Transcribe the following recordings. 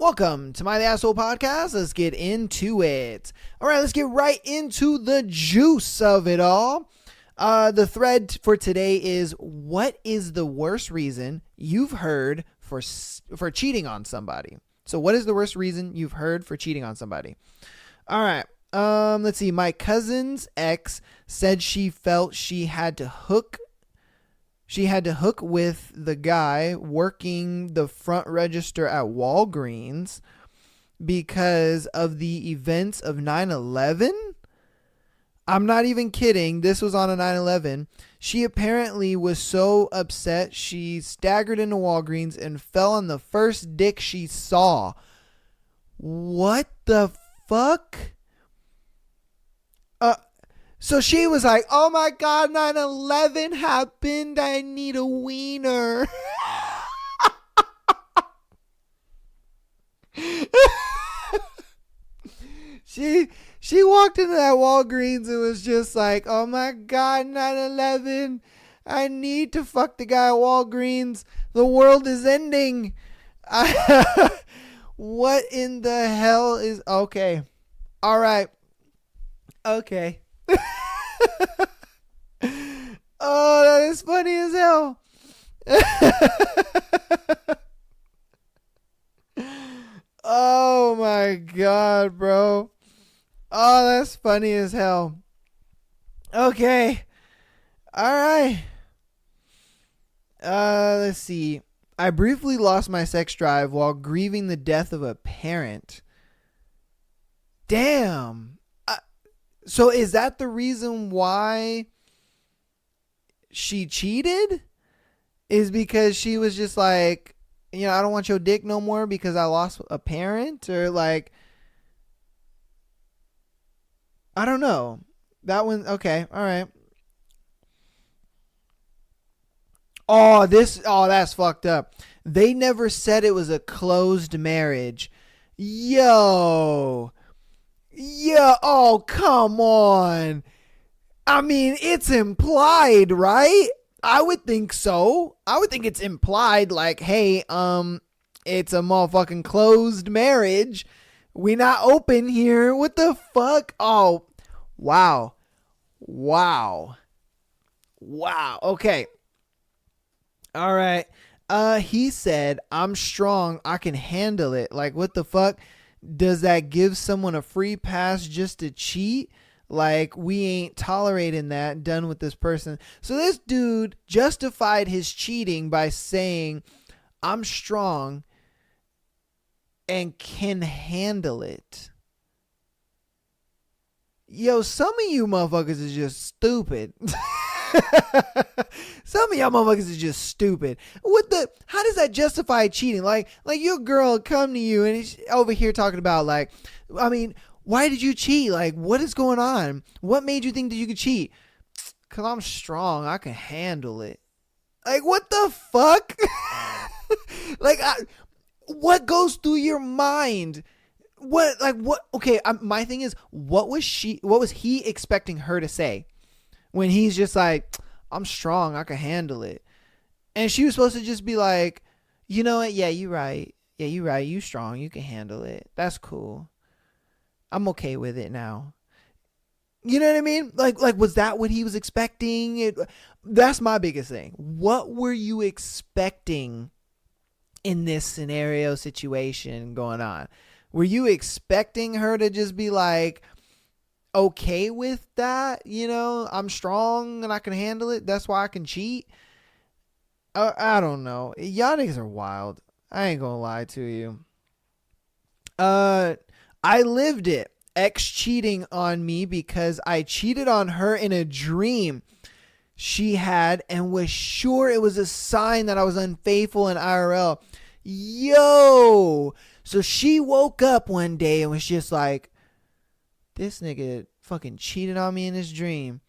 Welcome to My The Asshole Podcast. Let's get into it. All right, let's get right into the juice of it all. The thread for today is, what is the worst reason you've heard for cheating on somebody? So what is the worst reason you've heard for cheating on somebody? All right. Let's see. My cousin's ex said she felt she had to hook with the guy working the front register at Walgreens because of the events of 9/11. I'm not even kidding. This was on a 9/11. She apparently was so upset she staggered into Walgreens and fell on the first dick she saw. What the fuck? So she was like, oh my God, 9/11 happened. I need a wiener. She walked into that Walgreens and was just like, oh my God, 9/11. I need to fuck the guy at Walgreens. The world is ending. What in the hell is... Okay. All right. Okay. Oh, that is funny as hell. Oh my God, bro. Oh, that's funny as hell. Okay. All right. Let's see. I briefly lost my sex drive while grieving the death of a parent. Damn. So is that the reason why she cheated? Is because she was just like, I don't want your dick no more because I lost a parent? Or like, I don't know. That one, okay, all right. Oh, that's fucked up. They never said it was a closed marriage. Yo, oh, come on. I mean, it's implied, right? I would think so. I would think it's implied, like, hey, it's a motherfucking closed marriage. We not open here. What the fuck? Oh, wow. Okay. All right. He said, I'm strong. I can handle it. Like, what the fuck? Does that give someone a free pass just to cheat? Like, we ain't tolerating that. Done with this person. So this dude justified his cheating by saying, I'm strong and can handle it. Yo, some of you motherfuckers is just stupid. Some of y'all motherfuckers is just stupid. How does that justify cheating? Like your girl come to you and he's over here talking about, like, I mean, why did you cheat? Like, what is going on? What made you think that you could cheat? Cause I'm strong. I can handle it. Like, what the fuck? Like, what goes through your mind? What? Okay. My thing is, what was he expecting her to say when he's just like, I'm strong, I can handle it? And she was supposed to just be like, you know what? Yeah, you're right. You strong. You can handle it. That's cool. I'm okay with it now. You know what I mean? Like, was that what he was expecting? That's my biggest thing. What were you expecting in this scenario situation going on? Were you expecting her to just be like, okay with that? I'm strong and I can handle it. That's why I can cheat. I don't know. Y'all niggas are wild. I ain't gonna lie to you. I lived it. Ex cheating on me because I cheated on her in a dream she had and was sure it was a sign that I was unfaithful in IRL. Yo. So she woke up one day and was just like, this nigga fucking cheated on me in his dream.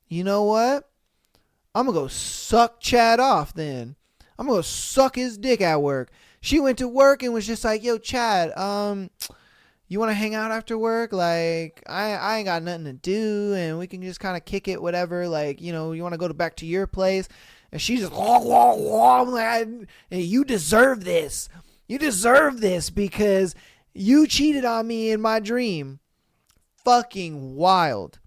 You know what? I'm going to go suck Chad off then. I'm going to go suck his dick at work. She went to work and was just like, yo, Chad, you want to hang out after work? Like, I ain't got nothing to do and we can just kind of kick it, whatever. Like, you want to go back to your place? And she's just, I'm like, hey, you deserve this. You deserve this because you cheated on me in my dream. Fucking wild.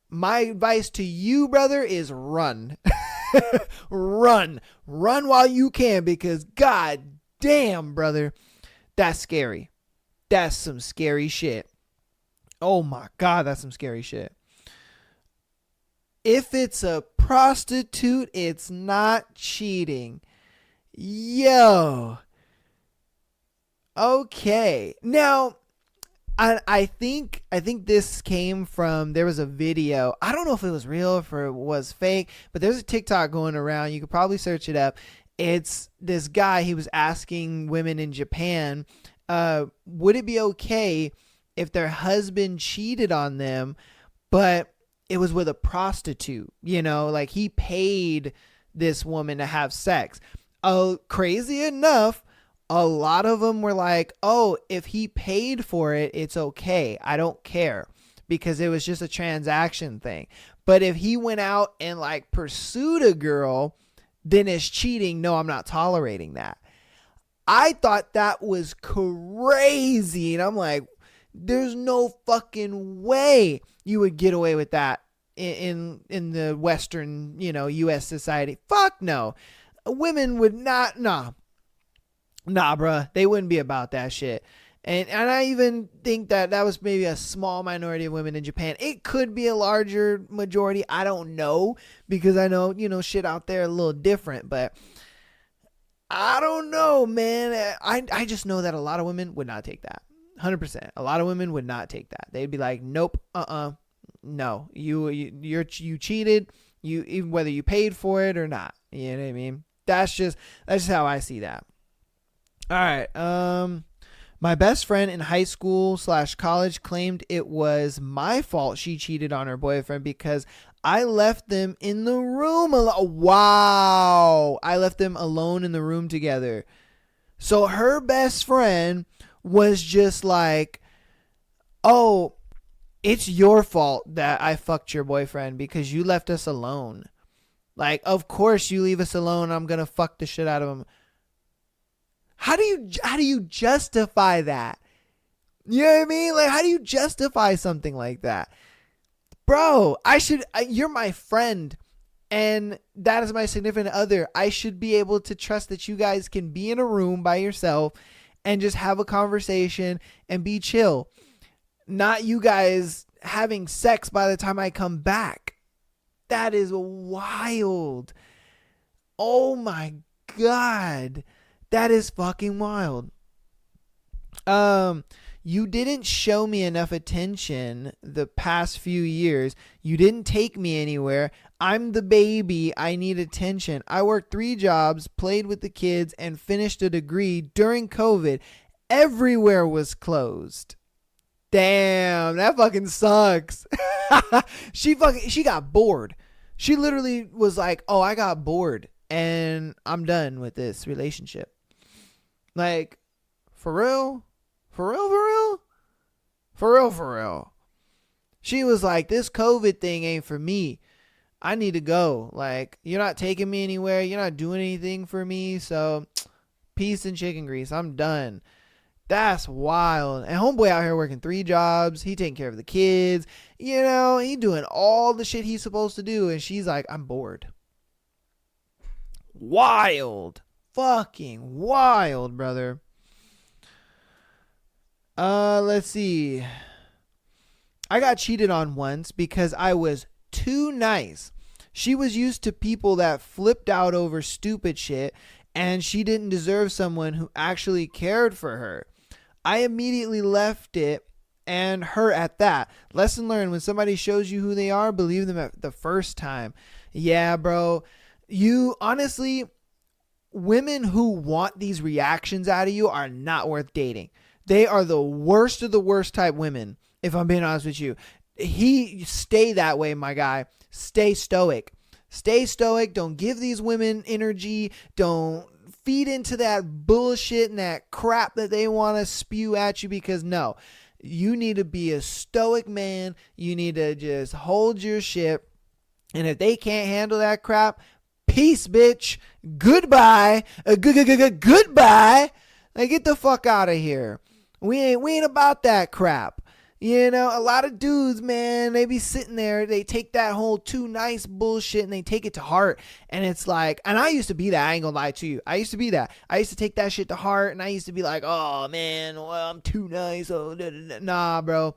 My advice to you, brother, is run. Run while you can, because god damn, brother, that's scary. That's some scary shit. Oh my god, that's some scary shit. If it's a prostitute, it's not cheating. Yo. Okay. Now, I think this came from, there was a video. I don't know if it was real or if it was fake, but there's a TikTok going around. You could probably search it up. It's this guy. He was asking women in Japan, would it be okay if their husband cheated on them, but it was with a prostitute? You know, like he paid this woman to have sex. Oh, crazy enough, a lot of them were like, oh, if he paid for it, it's okay. I don't care, because it was just a transaction thing. But if he went out and like pursued a girl, then it's cheating. No, I'm not tolerating that. I thought that was crazy. And I'm like, there's no fucking way you would get away with that in the Western, U.S. society. Fuck no. Women would not, nah, bruh. They wouldn't be about that shit. And I even think that was maybe a small minority of women in Japan. It could be a larger majority. I don't know, because I know, shit out there a little different. But I don't know, man. I just know that a lot of women would not take that. 100%. A lot of women would not take that. They'd be like, nope, no. You cheated. Even whether you paid for it or not. You know what I mean? That's just how I see that. All right. My best friend in high school / college claimed it was my fault she cheated on her boyfriend because I left them in the room alone. Wow. I left them alone in the room together. So her best friend was just like, oh, it's your fault that I fucked your boyfriend because you left us alone. Like, of course you leave us alone. I'm going to fuck the shit out of him. How do you justify that? You know what I mean? Like, how do you justify something like that? Bro, you're my friend, and that is my significant other. I should be able to trust that you guys can be in a room by yourself and just have a conversation and be chill. Not you guys having sex by the time I come back. That is wild. Oh my God. That is fucking wild. You didn't show me enough attention the past few years. You didn't take me anywhere. I'm the baby. I need attention. I worked 3 jobs, played with the kids, and finished a degree during COVID. Everywhere was closed. Damn, that fucking sucks. She got bored. She literally was like, oh, I got bored and I'm done with this relationship. Like, for real? For real, for real? For real, for real. She was like, this COVID thing ain't for me. I need to go. Like, you're not taking me anywhere. You're not doing anything for me. So, peace and chicken grease. I'm done. That's wild. And homeboy out here working 3 jobs. He taking care of the kids. You know, he doing all the shit he's supposed to do. And she's like, I'm bored. Wild. Fucking wild, brother. Let's see. I got cheated on once because I was too nice. She was used to people that flipped out over stupid shit, and she didn't deserve someone who actually cared for her. I immediately left it and her at that. Lesson learned: when somebody shows you who they are, believe them at the first time. Yeah, bro. You honestly, women who want these reactions out of you are not worth dating. They are the worst of the worst type women, if I'm being honest with you. Stay that way, my guy. Stay stoic. Stay stoic. Don't give these women energy. Don't feed into that bullshit and that crap that they want to spew at you, because no, you need to be a stoic man. You need to just hold your shit. And if they can't handle that crap, peace, bitch. Goodbye. Goodbye. Like, get the fuck out of here. We ain't about that crap. You know, a lot of dudes, man, they be sitting there, they take that whole too nice bullshit and they take it to heart. And it's like, and I used to be that, I ain't gonna lie to you. I used to be that. I used to take that shit to heart and I used to be like, oh man, well, I'm too nice. Oh, nah, bro.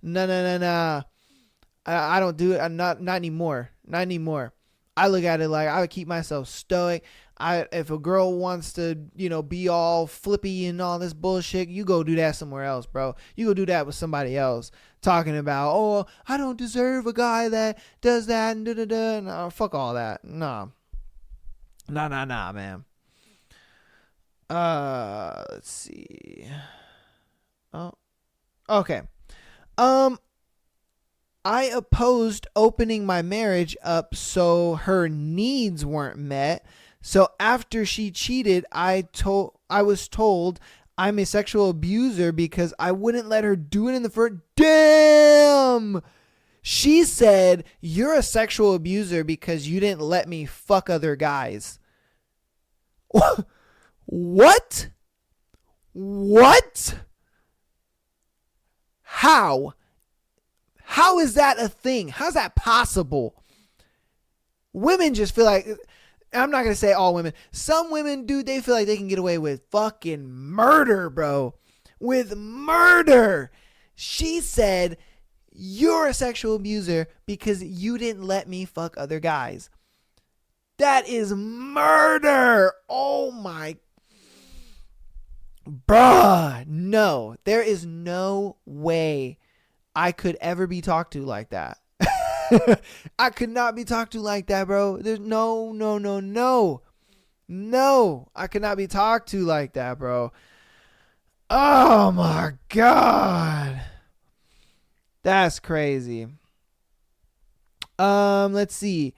Nah. I don't do it. I'm not anymore. Not anymore. I look at it like I would keep myself stoic. If a girl wants to, be all flippy and all this bullshit, you go do that somewhere else, bro. You go do that with somebody else. Talking about, oh, I don't deserve a guy that does that and da-da-da. No, fuck all that. Nah, man. Let's see. Oh, okay. I opposed opening my marriage up so her needs weren't met. So after she cheated, I was told I'm a sexual abuser because I wouldn't let her do it in the first. Damn! She said, you're a sexual abuser because you didn't let me fuck other guys. What? What? How? How is that a thing? How's that possible? Women just feel like, I'm not going to say all women. Some women, dude, they feel like they can get away with fucking murder, bro. With murder. She said, you're a sexual abuser because you didn't let me fuck other guys. That is murder. Oh my. Bruh. No. There is no way I could ever be talked to like that. I could not be talked to like that, bro. There's no. I could not be talked to like that, bro. Oh my God. That's crazy. Let's see.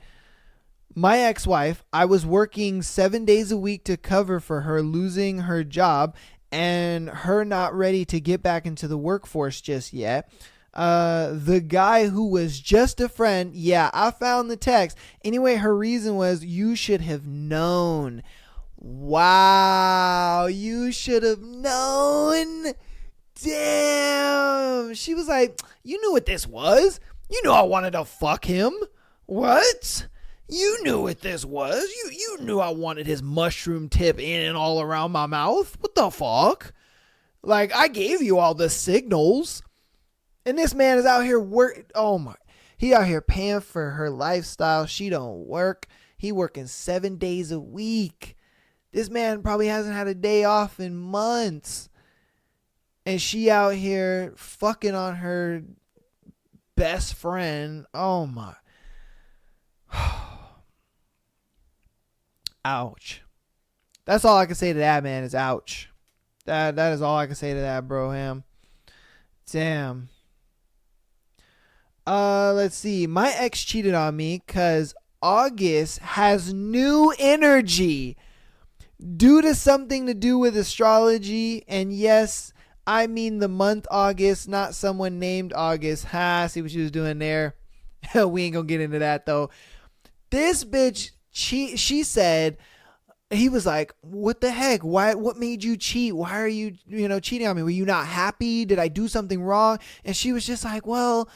My ex-wife, I was working 7 days a week to cover for her losing her job and her not ready to get back into the workforce just yet. The guy who was just a friend, yeah, I found the text. Anyway, her reason was, you should have known. Wow, you should have known. Damn. She was like, you knew what this was. You knew I wanted to fuck him. What? You knew what this was. You knew I wanted his mushroom tip in and all around my mouth. What the fuck? Like, I gave you all the signals. And this man is out here he out here paying for her lifestyle. She don't work. He working 7 days a week. This man probably hasn't had a day off in months. And she out here fucking on her best friend. Oh my. Ouch. That's all I can say to that, man, is ouch. That is all I can say to that, bro, Ham. Damn. Let's see. My ex cheated on me because August has new energy due to something to do with astrology. And yes, I mean the month August, not someone named August. See what she was doing there. We ain't gonna get into that though. This bitch, she said, he was like, what the heck? What made you cheat? Why are you, cheating on me? Were you not happy? Did I do something wrong? And she was just like, well,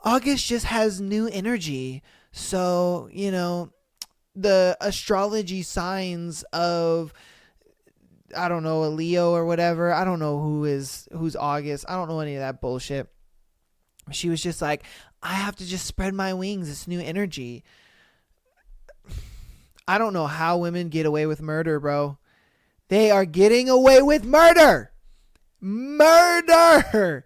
August just has new energy. So, the astrology signs of, I don't know, a Leo or whatever. I don't know who's August. I don't know any of that bullshit. She was just like, I have to just spread my wings. It's new energy. I don't know how women get away with murder, bro. They are getting away with murder. Murder.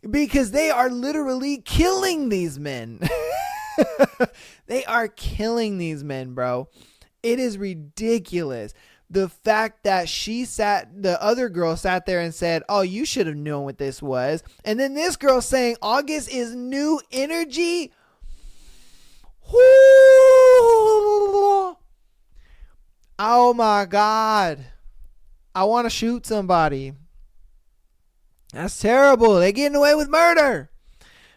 Because they are literally killing these men. They are killing these men, bro. It is ridiculous. The fact that the other girl sat there and said, oh, you should have known what this was. And then this girl saying August is new energy. Oh my God. I want to shoot somebody. That's terrible. They're getting away with murder.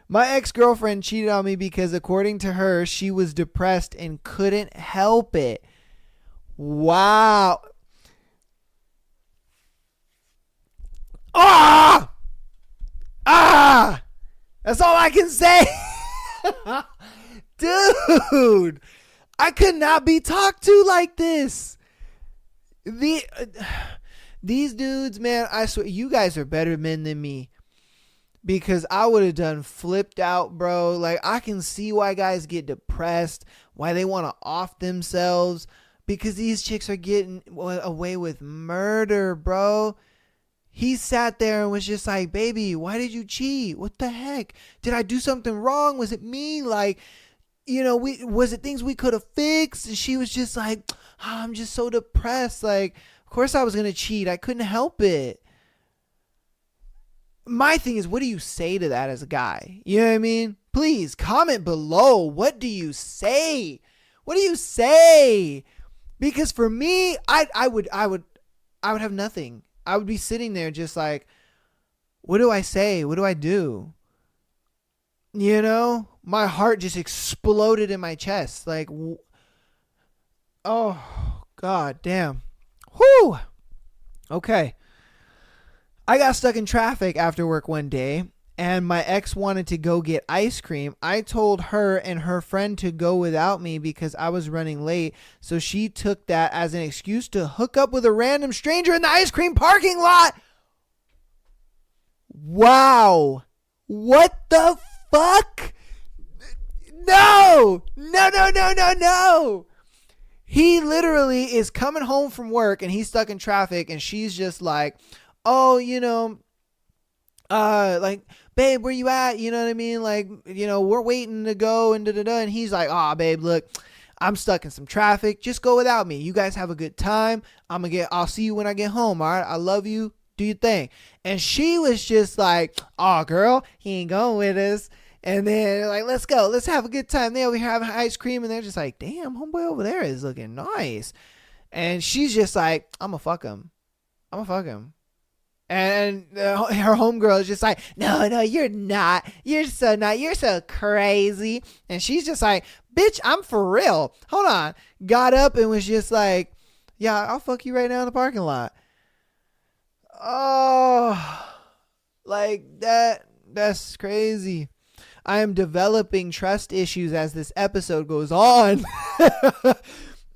My ex-girlfriend cheated on me because, according to her, she was depressed and couldn't help it. Wow. That's all I can say. Dude, I could not be talked to like this. These dudes, man, I swear, you guys are better men than me. Because I would have done flipped out, bro. Like, I can see why guys get depressed, why they want to off themselves. Because these chicks are getting away with murder, bro. He sat there and was just like, baby, why did you cheat? What the heck? Did I do something wrong? Was it me? Like, was it things we could have fixed? And she was just like, I'm just so depressed. Like, of course I was going to cheat. I couldn't help it. My thing is, what do you say to that as a guy? You know what I mean? Please comment below. What do you say? What do you say? Because for me, I would have nothing. I would be sitting there just like, what do I say? What do I do? My heart just exploded in my chest. Like, oh, God damn. Whew. Okay. I got stuck in traffic after work one day, and my ex wanted to go get ice cream. I told her and her friend to go without me because I was running late, so she took that as an excuse to hook up with a random stranger in the ice cream parking lot. Wow. What the fuck? No. No. He literally is coming home from work, and he's stuck in traffic, and she's just like, oh, like, babe, where you at? You know what I mean? Like, we're waiting to go and da-da-da. And he's like, oh, babe, look, I'm stuck in some traffic. Just go without me. You guys have a good time. I'll see you when I get home. All right. I love you. Do your thing. And she was just like, oh, girl, he ain't going with us. And then like, let's go. Let's have a good time. They over here having ice cream. And they're just like, damn, homeboy over there is looking nice. And she's just like, I'm going to fuck him. And her homegirl is just like, no, you're not. You're so not. You're so crazy. And she's just like, bitch, I'm for real. Hold on. Got up and was just like, yeah, I'll fuck you right now in the parking lot. Oh, like that's crazy. I am developing trust issues as this episode goes on.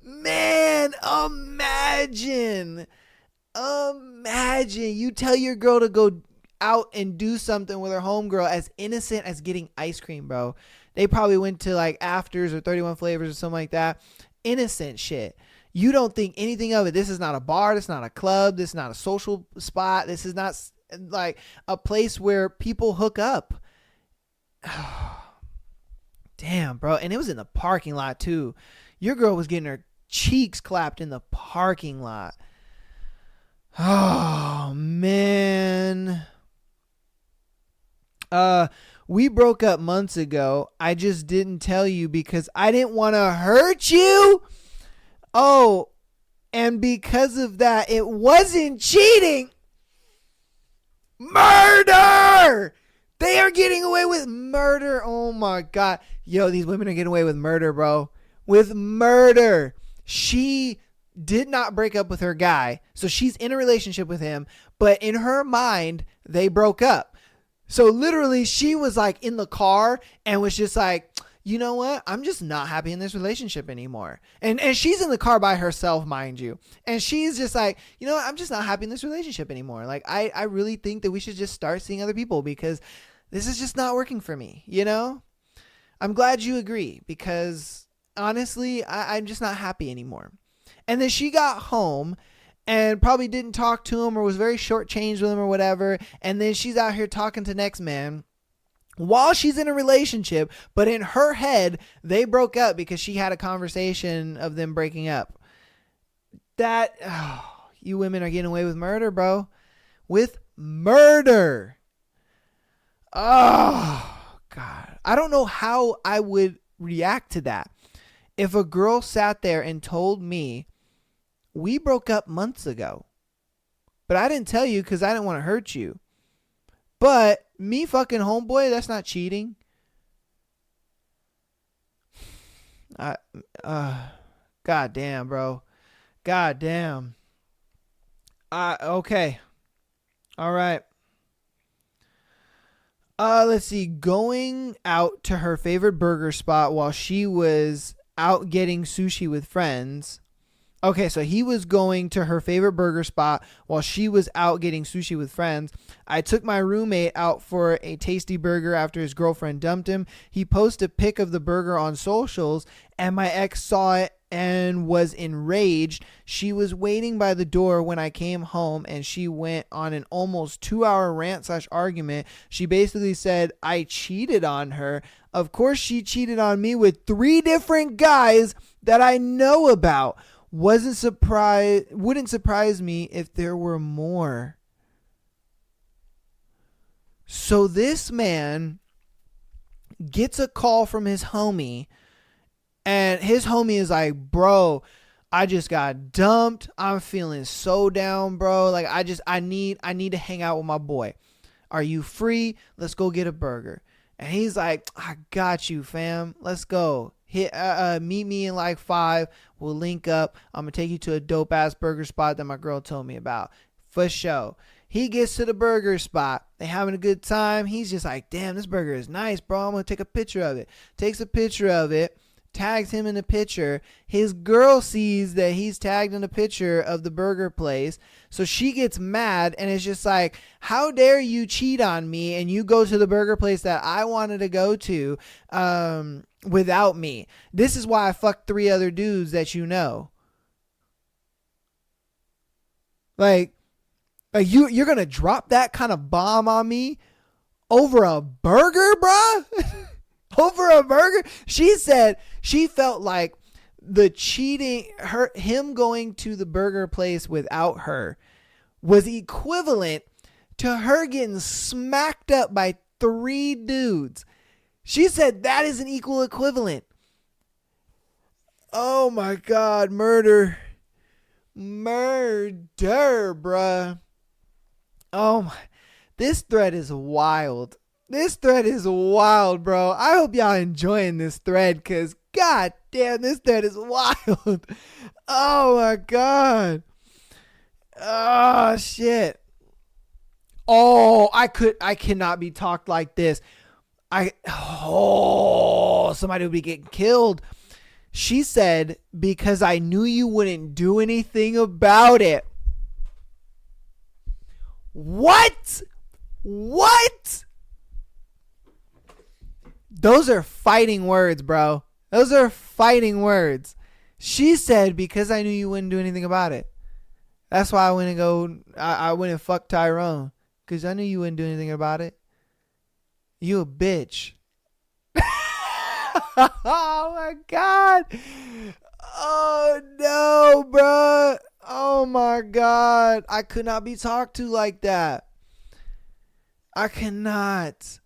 Man, imagine you tell your girl to go out and do something with her homegirl as innocent as getting ice cream, bro. They probably went to like Afters or 31 Flavors or something like that. Innocent shit. You don't think anything of it. This is not a bar. This is not a club. This is not a social spot. This is not like a place where people hook up. Damn, bro. And it was in the parking lot too. Your girl was getting her cheeks clapped in the parking lot. Oh, man. We broke up months ago. I just didn't tell you because I didn't want to hurt you. Oh, and because of that, it wasn't cheating. Murder! They are getting away with murder. Oh, my God. Yo, these women are getting away with murder, bro. With murder. She did not break up with her guy, so she's in a relationship with him, but in her mind they broke up. So literally she was like in the car and was just like, you know what, I'm just not happy in this relationship anymore. And she's in the car by herself, mind you, and she's just like, you know what, I'm just not happy in this relationship anymore. Like I really think that we should just start seeing other people because this is just not working for me. I'm glad you agree because honestly I'm just not happy anymore. And then she got home and probably didn't talk to him or was very shortchanged with him or whatever. And then she's out here talking to next man while she's in a relationship. But in her head, they broke up because she had a conversation of them breaking up. You women are getting away with murder, bro. With murder. Oh, God. I don't know how I would react to that. If a girl sat there and told me, we broke up months ago, but I didn't tell you because I didn't want to hurt you. But me fucking homeboy, that's not cheating. God damn, bro. God damn. Okay. All right. Let's see. Going out to her favorite burger spot while she was out getting sushi with friends. Okay, so he was going to her favorite burger spot while she was out getting sushi with friends. I took my roommate out for a tasty burger after his girlfriend dumped him. He posted a pic of the burger on socials, and my ex saw it and was enraged. She was waiting by the door when I came home, and she went on an almost 2-hour rant/argument. She basically said I cheated on her. Of course, she cheated on me with 3 different guys that I know about. Wouldn't surprise me if there were more. So this man gets a call from his homie, and his homie is like, bro, I just got dumped. I'm feeling so down, bro. Like I need to hang out with my boy. Are you free? Let's go get a burger. And he's like, I got you, fam. Let's go. Meet me in like 5. We'll link up. I'm going to take you to a dope ass burger spot that my girl told me about. For sure. He gets to the burger spot. They having a good time. He's just like, damn, this burger is nice, bro. I'm going to take a picture of it. Takes a picture of it. Tags him in the picture. His girl sees that he's tagged in a picture of the burger place. So she gets mad and is just like, how dare you cheat on me and you go to the burger place that I wanted to go to without me. This is why I fucked 3 other dudes that you know. Like you're going to drop that kind of bomb on me over a burger, bruh? Over a burger? She said she felt like the cheating, him going to the burger place without her was equivalent to her getting smacked up by 3 dudes. She said that is an equal equivalent. Oh my God, murder, bruh. Oh my, this thread is wild. This thread is wild, bro. I hope y'all enjoying this thread because god damn, this thread is wild. Oh my God. Oh shit. Oh, I cannot be talked like this. Somebody would be getting killed. She said, because I knew you wouldn't do anything about it. What? Those are fighting words, bro. Those are fighting words. She said, because I knew you wouldn't do anything about it. That's why I went and fuck Tyrone. Because I knew you wouldn't do anything about it. You a bitch. Oh my God. Oh no, bro. Oh my God. I could not be talked to like that. I cannot.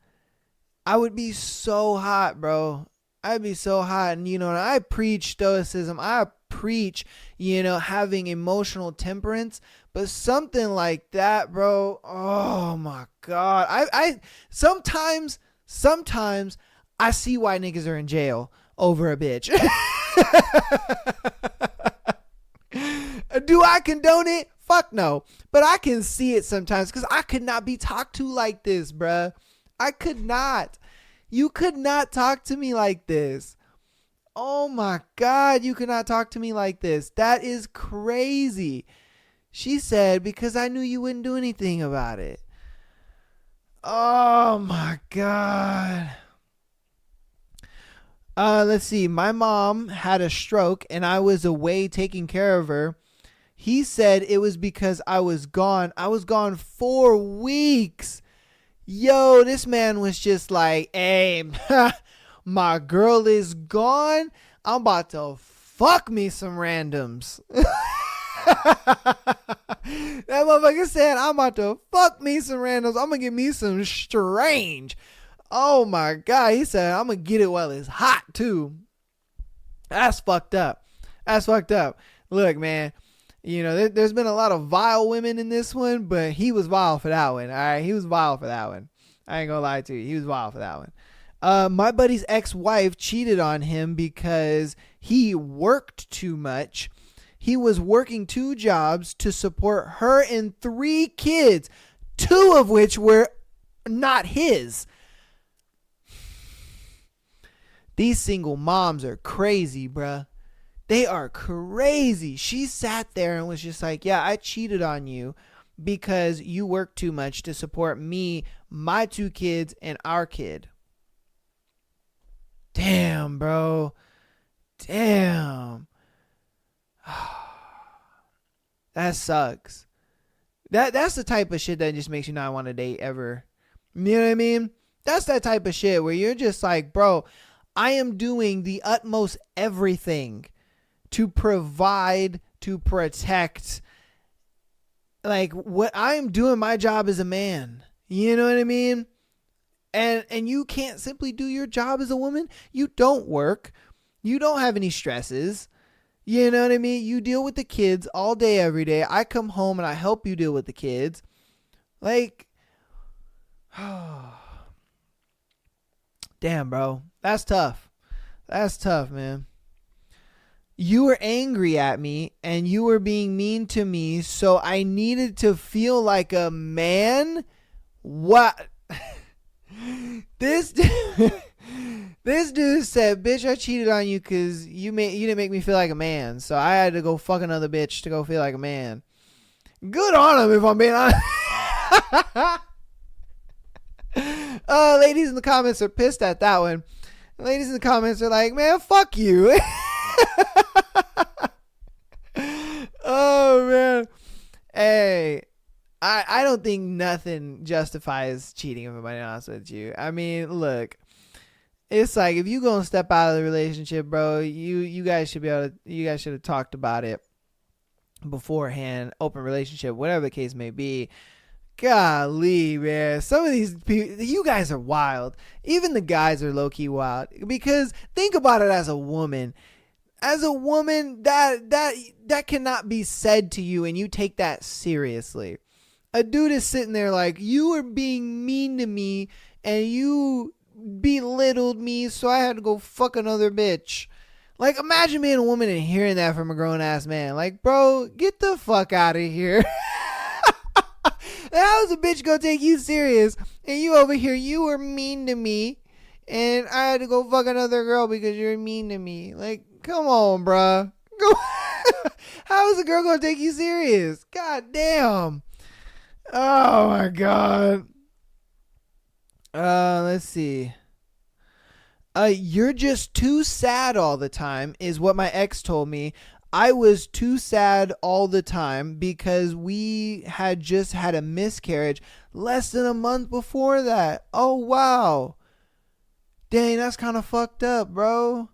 I would be so hot, bro. I'd be so hot. And, I preach stoicism. I preach, having emotional temperance. But something like that, bro. Oh, my God. I sometimes I see why niggas are in jail over a bitch. Do I condone it? Fuck no. But I can see it sometimes because I could not be talked to like this, bruh. I could not. You could not talk to me like this. Oh my God, you could not talk to me like this. That is crazy. She said, because I knew you wouldn't do anything about it. Oh my God. Let's see. My mom had a stroke and I was away taking care of her. He said it was because I was gone. I was gone 4 weeks. Yo, this man was just like, hey, my girl is gone. I'm about to fuck me some randoms. That motherfucker said, I'm about to fuck me some randoms. I'm going to get me some strange. Oh my God. He said, I'm going to get it while it's hot too. That's fucked up. Look, man. There's been a lot of vile women in this one, but he was vile for that one. All right. He was vile for that one. I ain't gonna lie to you. He was vile for that one. My buddy's ex-wife cheated on him because he worked too much. He was working 2 jobs to support her and 3 kids, 2 of which were not his. These single moms are crazy, bruh. They are crazy. She sat there and was just like, yeah, I cheated on you because you work too much to support me, my 2 kids, and our kid. Damn, bro. Damn. That sucks. That's the type of shit that just makes you not want to date ever. You know what I mean? That's that type of shit where you're just like, bro, I am doing the utmost everything to provide, to protect. Like, what I'm doing my job as a man. You know what I mean? And you can't simply do your job as a woman. You don't work. You don't have any stresses. You know what I mean? You deal with the kids all day, every day. I come home and I help you deal with the kids. Like, damn, bro. That's tough. That's tough, man. You were angry at me and you were being mean to me, so I needed to feel like a man? What? This dude said, bitch, I cheated on you because you didn't make me feel like a man, so I had to go fuck another bitch to go feel like a man. Good on him, if I'm being honest. Ladies in the comments are pissed at that one. Ladies in the comments are like, man, fuck you. Oh, man. Hey, I don't think nothing justifies cheating, if I'm being honest with you. I mean, look. It's like, if you gonna step out of the relationship, bro, you guys should have talked about it beforehand. Open relationship, whatever the case may be. Golly, man, some of these people, you guys are wild. Even the guys are low key wild, because think about it as a woman. As a woman, that cannot be said to you, and you take that seriously. A dude is sitting there like, you are being mean to me, and you belittled me, so I had to go fuck another bitch. Like, imagine being a woman and hearing that from a grown-ass man. Like, bro, get the fuck out of here. How is a bitch gonna take you serious? And you over here, you were mean to me, and I had to go fuck another girl because you're mean to me. Like, come on, bruh. How is a girl gonna take you serious? God damn. Oh, my God. Let's see. You're just too sad all the time is what my ex told me. I was too sad all the time because we had just had a miscarriage less than a month before that. Oh, wow. Dang, that's kind of fucked up, bro.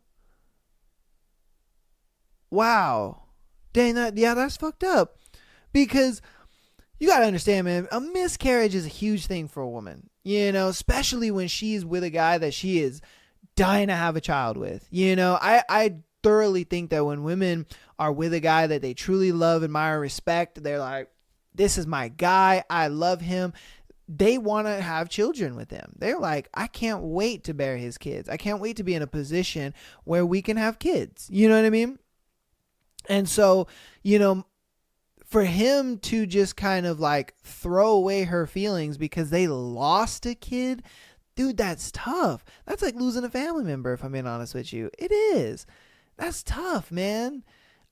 Wow. Dang, that's fucked up. Because you got to understand, man, a miscarriage is a huge thing for a woman. You know, especially when she's with a guy that she is dying to have a child with. You know, I thoroughly think that when women are with a guy that they truly love, admire, respect, they're like, this is my guy, I love him. They want to have children with him. They're like, I can't wait to bear his kids. I can't wait to be in a position where we can have kids. You know what I mean? And so, you know, for him to just kind of like throw away her feelings because they lost a kid, dude, that's tough. That's like losing a family member, if I'm being honest with you. It is. That's tough, man.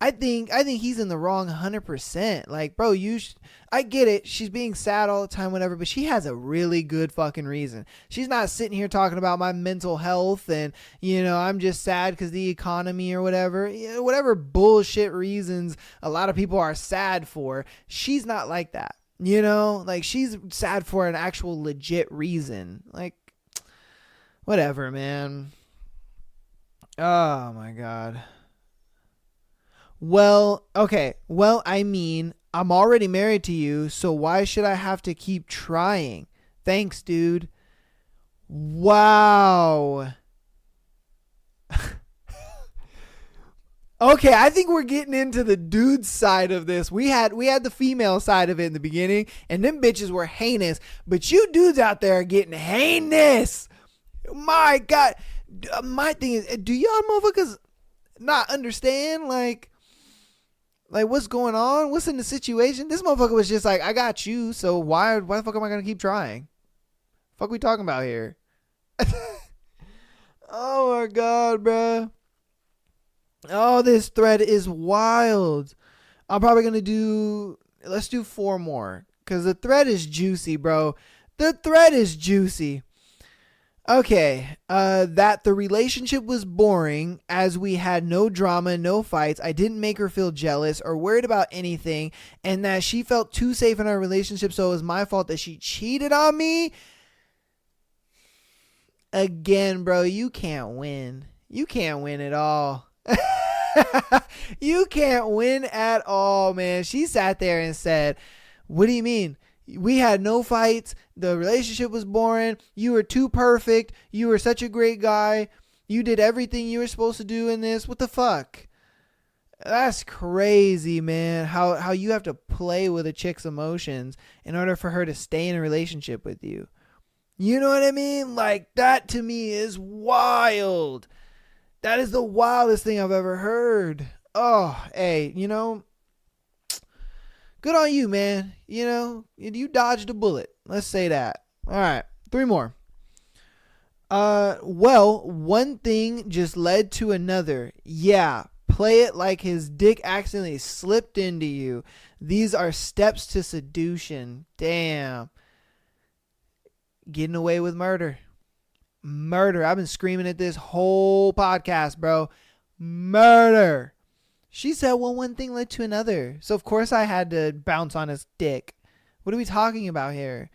I think he's in the wrong 100%. Like, bro, I get it. She's being sad all the time, whatever, but she has a really good fucking reason. She's not sitting here talking about my mental health and, you know, I'm just sad because the economy or whatever. You know, whatever bullshit reasons a lot of people are sad for. She's not like that. You know, like, she's sad for an actual legit reason. Like, whatever, man. Oh my God. Well, okay. Well, I mean, I'm already married to you, so why should I have to keep trying? Thanks, dude. Wow. Okay, I think we're getting into the dude side of this. We had the female side of it in the beginning, and them bitches were heinous. But you dudes out there are getting heinous. My God. My thing is, do y'all motherfuckers not understand, like what's going on? What's in the situation? This motherfucker was just like, I got you, so why the fuck am I gonna keep trying? Fuck we talking about here? Oh my God, bro. Oh, this thread is wild. I'm probably going to let's do 4 more. Because the thread is juicy, bro. The thread is juicy. Okay, that the relationship was boring as we had no drama, no fights. I didn't make her feel jealous or worried about anything, and that she felt too safe in our relationship, so it was my fault that she cheated on me. Again, bro, you can't win. You can't win at all. You can't win at all, man. She sat there and said, what do you mean? We had no fights. The relationship was boring. You were too perfect. You were such a great guy. You did everything you were supposed to do in this. What the fuck? That's crazy, man. How you have to play with a chick's emotions in order for her to stay in a relationship with you. You know what I mean? Like, that to me is wild. That is the wildest thing I've ever heard. Oh, hey, good on you, man. You dodged a bullet. Let's say that. All right, 3 more. Well, one thing just led to another. Yeah, play it like his dick accidentally slipped into you. These are steps to seduction. Damn. Getting away with murder. Murder. I've been screaming at this whole podcast, bro. Murder. She said, well, one thing led to another. So, of course, I had to bounce on his dick. What are we talking about here?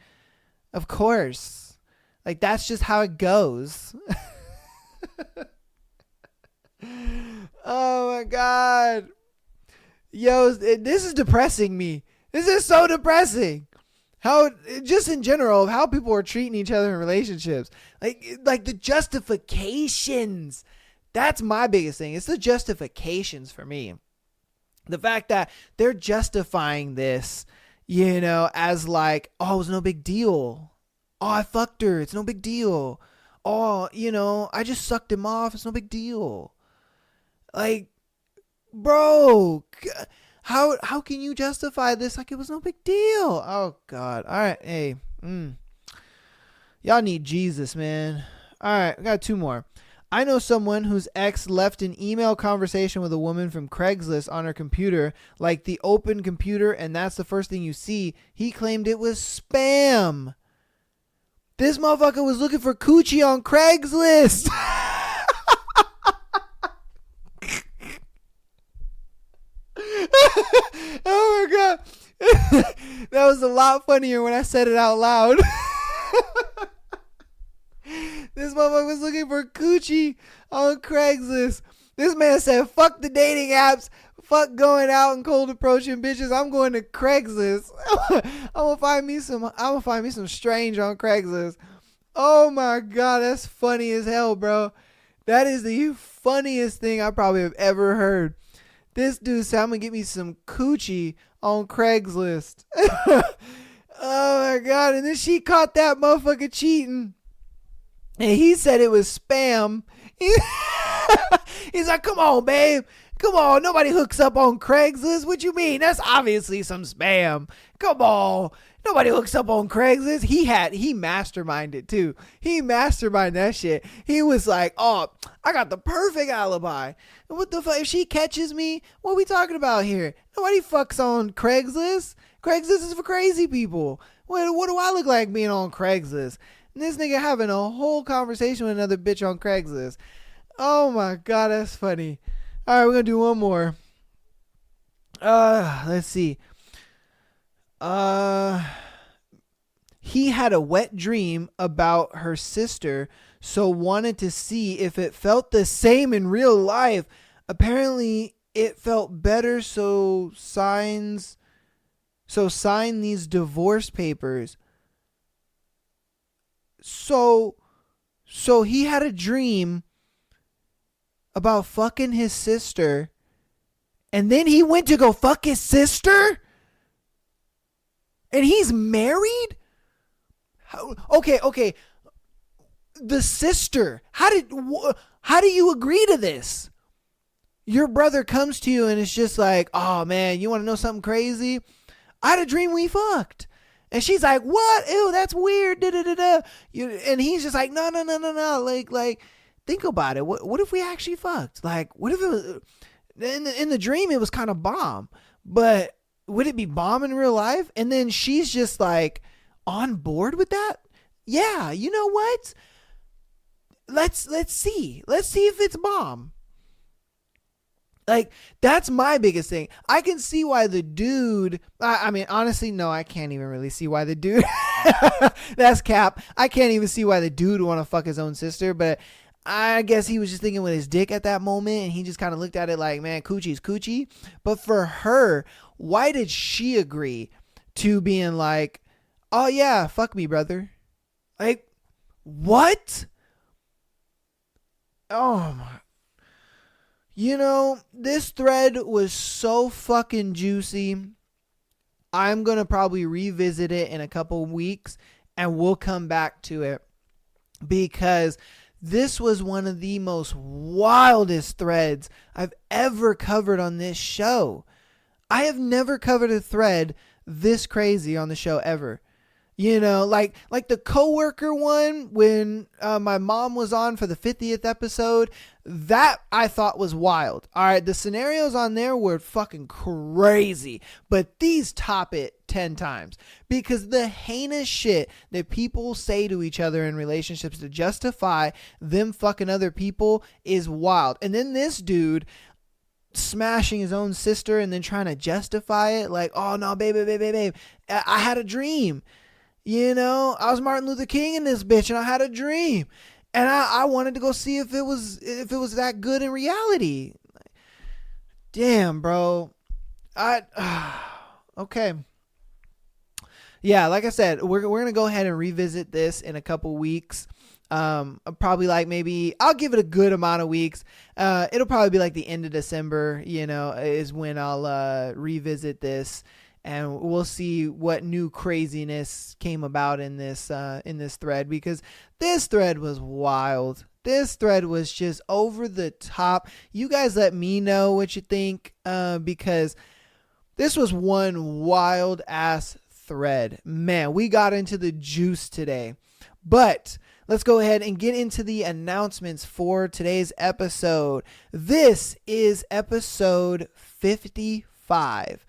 Of course. Like, that's just how it goes. Oh, my God. Yo, this is depressing me. This is so depressing. How, just in general, how people are treating each other in relationships. Like the justifications. That's my biggest thing. It's the justifications for me. The fact that they're justifying this, as like, oh, it was no big deal. Oh, I fucked her. It's no big deal. Oh, I just sucked him off. It's no big deal. Like, bro, how can you justify this like it was no big deal? Oh, God. All right. Hey, y'all need Jesus, man. All right. I got 2 more. I know someone whose ex left an email conversation with a woman from Craigslist on her computer, like the open computer, and that's the first thing you see. He claimed it was spam. This motherfucker was looking for coochie on Craigslist. Oh my God. That was a lot funnier when I said it out loud. This motherfucker was looking for coochie on Craigslist. This man said, fuck the dating apps. Fuck going out and cold approaching bitches. I'm going to Craigslist. I'm gonna find me some strange on Craigslist. Oh my God, that's funny as hell, bro. That is the funniest thing I probably have ever heard. This dude said, I'm gonna get me some coochie on Craigslist. Oh my God. And then she caught that motherfucker cheating. And he said it was spam. He's like, come on, babe. Come on. Nobody hooks up on Craigslist. What you mean? That's obviously some spam. Come on. Nobody hooks up on Craigslist. He masterminded too. He masterminded that shit. He was like, oh, I got the perfect alibi. What the fuck? If she catches me, what are we talking about here? Nobody fucks on Craigslist. Craigslist is for crazy people. What do I look like being on Craigslist? And this nigga having a whole conversation with another bitch on Craigslist. Oh my God, that's funny. All right, we're going to do one more. Let's see. He had a wet dream about her sister, so wanted to see if it felt the same in real life. Apparently, it felt better, so sign these divorce papers. So he had a dream about fucking his sister, and then he went to go fuck his sister? And he's married? Okay. The sister. How do you agree to this? Your brother comes to you and it's just like, oh man, you want to know something crazy? I had a dream we fucked. And she's like, what? Ew, that's weird. Da-da-da-da. And he's just like, no. Like, think about it. What if we actually fucked? Like, what if it was in the dream? It was kind of bomb, but would it be bomb in real life? And then she's just like on board with that. Yeah, you know what? Let's see. Let's see if it's bomb. Like, that's my biggest thing. I can see why the dude, I mean, honestly, no, I can't even really see why the dude, that's cap. I can't even see why the dude would want to fuck his own sister, but I guess he was just thinking with his dick at that moment, and he just kind of looked at it like, man, coochie's coochie. But for her, why did she agree to being like, oh yeah, fuck me, brother? Like, what? Oh my. You know, this thread was so fucking juicy. I'm going to probably revisit it in a couple weeks and we'll come back to it because this was one of the most wildest threads I've ever covered on this show. I have never covered a thread this crazy on the show ever. You know, like the coworker one when my mom was on for the 50th episode, that I thought was wild. All right, the scenarios on there were fucking crazy, but these top it 10 times because the heinous shit that people say to each other in relationships to justify them fucking other people is wild. And then this dude smashing his own sister and then trying to justify it like, oh no, babe, I had a dream. You know, I was Martin Luther King in this bitch and I had a dream and I wanted to go see if it was that good in reality. Damn, bro. Okay. Yeah, like I said, we're going to go ahead and revisit this in a couple weeks. Probably like maybe I'll give it a good amount of weeks. It'll probably be like the end of December, you know, is when I'll revisit this. And we'll see what new craziness came about in this thread because this thread was wild. This thread was just over the top. You guys let me know what you think because this was one wild ass thread. Man, we got into the juice today. But let's go ahead and get into the announcements for today's episode. This is episode 55.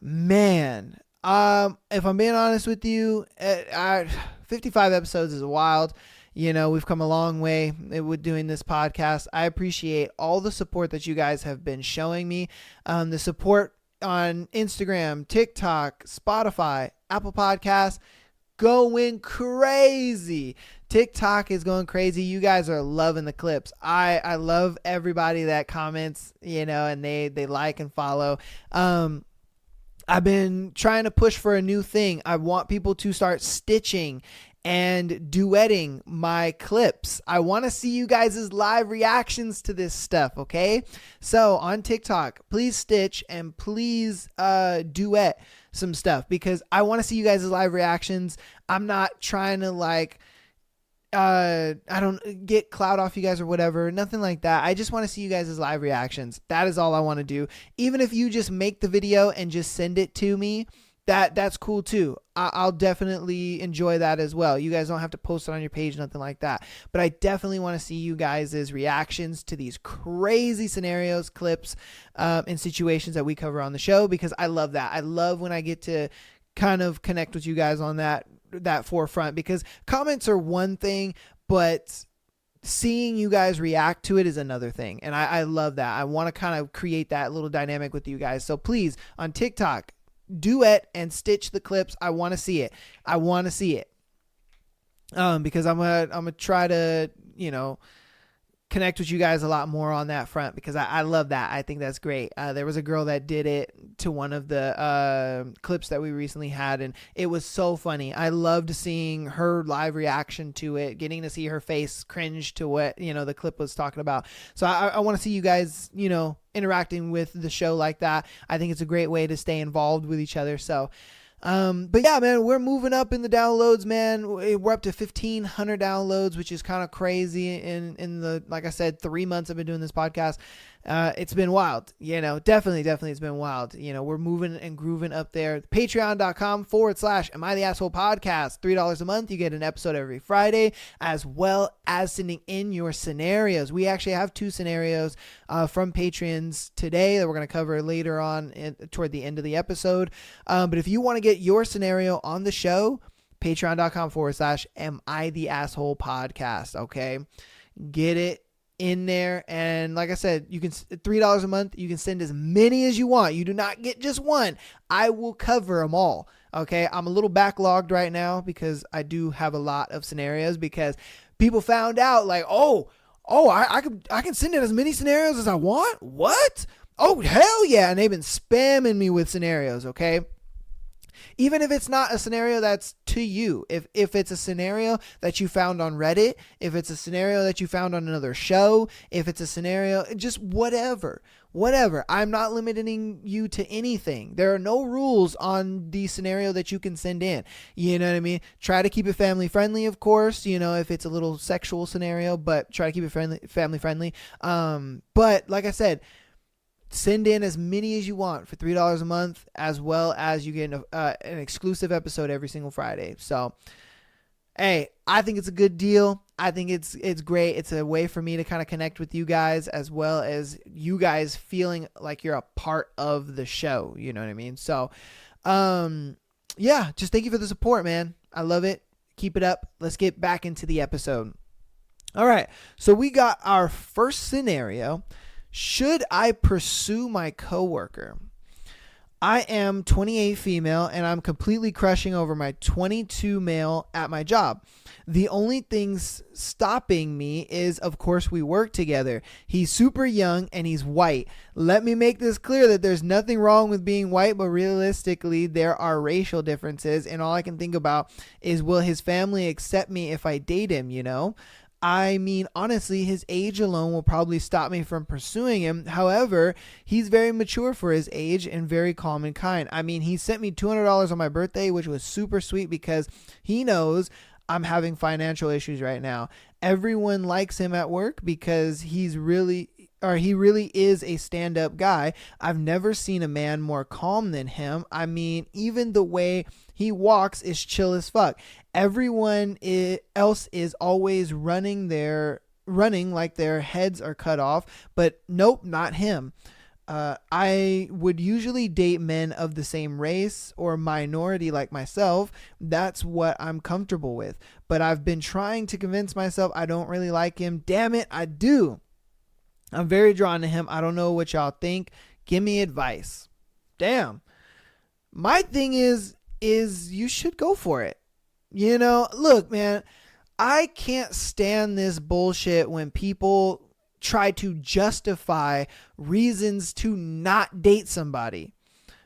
Man, if I'm being honest with you, 55 episodes is wild. You know, we've come a long way with doing this podcast. I appreciate all the support that you guys have been showing me. The support on Instagram, TikTok, Spotify, Apple Podcasts, going crazy. TikTok is going crazy. You guys are loving the clips. I love everybody that comments, you know, and they like and follow. I've been trying to push for a new thing. I want people to start stitching and duetting my clips. I want to see you guys' live reactions to this stuff, okay? So on TikTok, please stitch and please duet some stuff because I want to see you guys' live reactions. I'm not trying to like I don't get clout off you guys or whatever, nothing like that. I just want to see you guys' live reactions. That is all I want to do. Even if you just make the video and just send it to me, that's cool too. I'll definitely enjoy that as well. You guys don't have to post it on your page, nothing like that. But I definitely want to see you guys' reactions to these crazy scenarios, clips, and situations that we cover on the show because I love that. I love when I get to kind of connect with you guys on that forefront because comments are one thing, but seeing you guys react to it is another thing. And I love that. I want to kind of create that little dynamic with you guys. So please on TikTok, duet and stitch the clips. I want to see it. Because I'm gonna try to, you know, connect with you guys a lot more on that front because I love that. I think that's great. There was a girl that did it to one of the clips that we recently had, and it was so funny. I loved seeing her live reaction to it, getting to see her face cringe to what, you know, the clip was talking about. So I want to see you guys, you know, interacting with the show like that. I think it's a great way to stay involved with each other. So but yeah, man, we're moving up in the downloads, man. We're up to 1,500 downloads, which is kind of crazy in the, like I said, 3 months I've been doing this podcast. It's been wild, definitely it's been wild. We're moving and grooving up there. Patreon.com/Am I the Asshole Podcast. $3 a month. You get an episode every Friday, as well as sending in your scenarios. We actually have 2 scenarios from Patreons today that we're going to cover later on toward the end of the episode. But if you want to get your scenario on the show, Patreon.com/Am I the Asshole Podcast. Okay. Get it in there. And like I said, you can $3 a month. You can send as many as you want. You do not get just one. I will cover them all. Okay. I'm a little backlogged right now because I do have a lot of scenarios, because people found out like, I can send in as many scenarios as I want. What? Oh, hell yeah. And they've been spamming me with scenarios. Okay. Even if it's not a scenario that's to you, if it's a scenario that you found on Reddit, if it's a scenario that you found on another show, if it's a scenario, just whatever. I'm not limiting you to anything. There are no rules on the scenario that you can send in. You know what I mean? Try to keep it family friendly, of course, if it's a little sexual scenario, but try to keep it family friendly. But like I said, send in as many as you want for $3 a month, as well as you get an exclusive episode every single Friday. So, hey, I think it's a good deal. I think it's great. It's a way for me to kind of connect with you guys, as well as you guys feeling like you're a part of the show. You know what I mean? So, yeah, just thank you for the support, man. I love it. Keep it up. Let's get back into the episode. All right. So we got our first scenario. Should I pursue my coworker? I am 28 female and I'm completely crushing over my 22 male at my job. The only things stopping me is, of course, we work together. He's super young and he's white. Let me make this clear that there's nothing wrong with being white, but realistically, there are racial differences. And all I can think about is, will his family accept me if I date him, I mean, honestly, his age alone will probably stop me from pursuing him. However, he's very mature for his age and very calm and kind. I mean, he sent me $200 on my birthday, which was super sweet because he knows I'm having financial issues right now. Everyone likes him at work because he really is a stand-up guy. I've never seen a man more calm than him. I mean, even the way he walks is chill as fuck. Everyone else is always running like their heads are cut off, but nope, not him. I would usually date men of the same race or minority like myself. That's what I'm comfortable with. But I've been trying to convince myself I don't really like him. Damn it, I do. I'm very drawn to him. I don't know what y'all think. Give me advice. Damn. My thing is you should go for it. Look, man, I can't stand this bullshit when people try to justify reasons to not date somebody.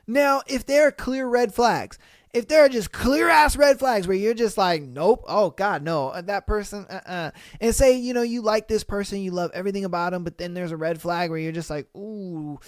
Now, if there are clear red flags, if there are just clear ass red flags where you're just like, nope, oh God, no, that person, and say, you like this person, you love everything about them, but then there's a red flag where you're just like, ooh,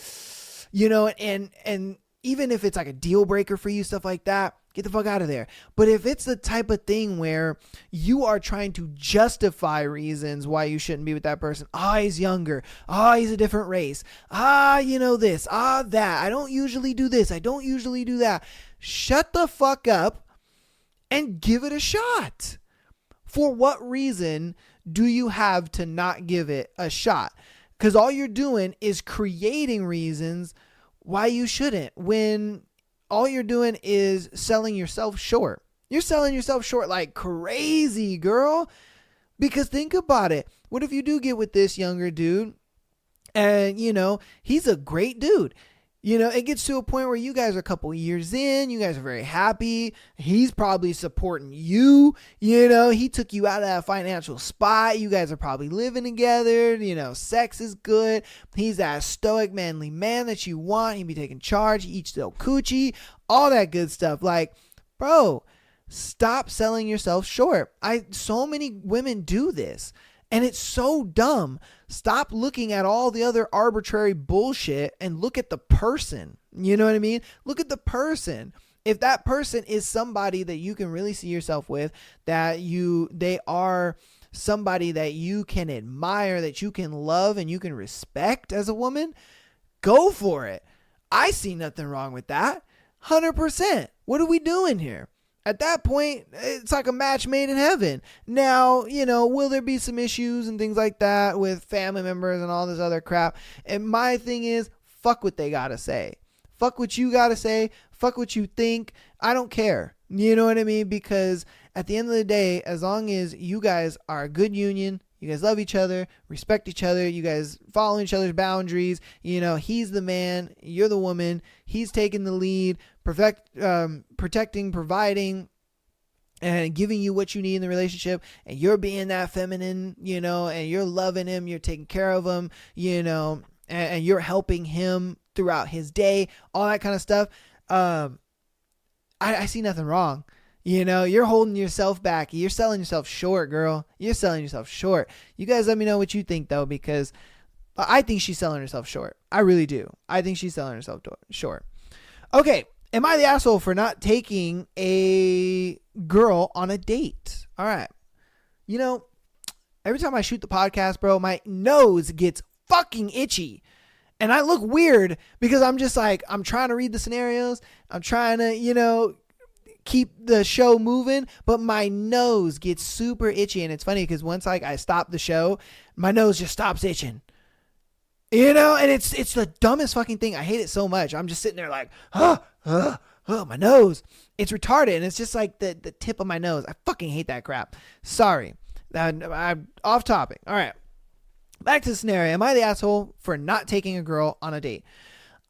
and even if it's like a deal breaker for you, stuff like that, get the fuck out of there. But if it's the type of thing where you are trying to justify reasons why you shouldn't be with that person. He's younger. He's a different race. This. That. I don't usually do this. I don't usually do that. Shut the fuck up and give it a shot. For what reason do you have to not give it a shot? Because all you're doing is creating reasons why you shouldn't, when all you're doing is selling yourself short. You're selling yourself short like crazy, girl. Because think about it. What if you do get with this younger dude and, he's a great dude. It gets to a point where you guys are a couple years in, you guys are very happy. He's probably supporting you. He took you out of that financial spot. You guys are probably living together. Sex is good. He's that stoic, manly man that you want. He'd be taking charge. He eats still coochie, all that good stuff. Like, bro, stop selling yourself short. So many women do this. And it's so dumb. Stop looking at all the other arbitrary bullshit and look at the person. You know what I mean? Look at the person. If that person is somebody that you can really see yourself with, that they are somebody that you can admire, that you can love and you can respect as a woman, go for it. I see nothing wrong with that. 100%. What are we doing here? At that point, it's like a match made in heaven. Now, will there be some issues and things like that with family members and all this other crap? And my thing is, fuck what they gotta say. Fuck what you gotta say. Fuck what you think. I don't care. You know what I mean? Because at the end of the day, as long as you guys are a good union, you guys love each other, respect each other, you guys follow each other's boundaries, he's the man, you're the woman, he's taking the lead, protecting, providing, and giving you what you need in the relationship, and you're being that feminine, and you're loving him, you're taking care of him, and you're helping him throughout his day, all that kind of stuff. I see nothing wrong. You're holding yourself back. You're selling yourself short, girl. You're selling yourself short. You guys let me know what you think, though, because I think she's selling herself short. I really do. I think she's selling herself short. Okay. Am I the asshole for not taking a girl on a date? All right. Every time I shoot the podcast, bro, my nose gets fucking itchy. And I look weird because I'm just like, I'm trying to read the scenarios. I'm trying to, keep the show moving, but my nose gets super itchy. And it's funny because once I stop the show, my nose just stops itching. And it's the dumbest fucking thing. I hate it so much. I'm just sitting there like, my nose. It's retarded. And it's just like the tip of my nose. I fucking hate that crap. Sorry. I'm off topic. All right. Back to the scenario. Am I the asshole for not taking a girl on a date?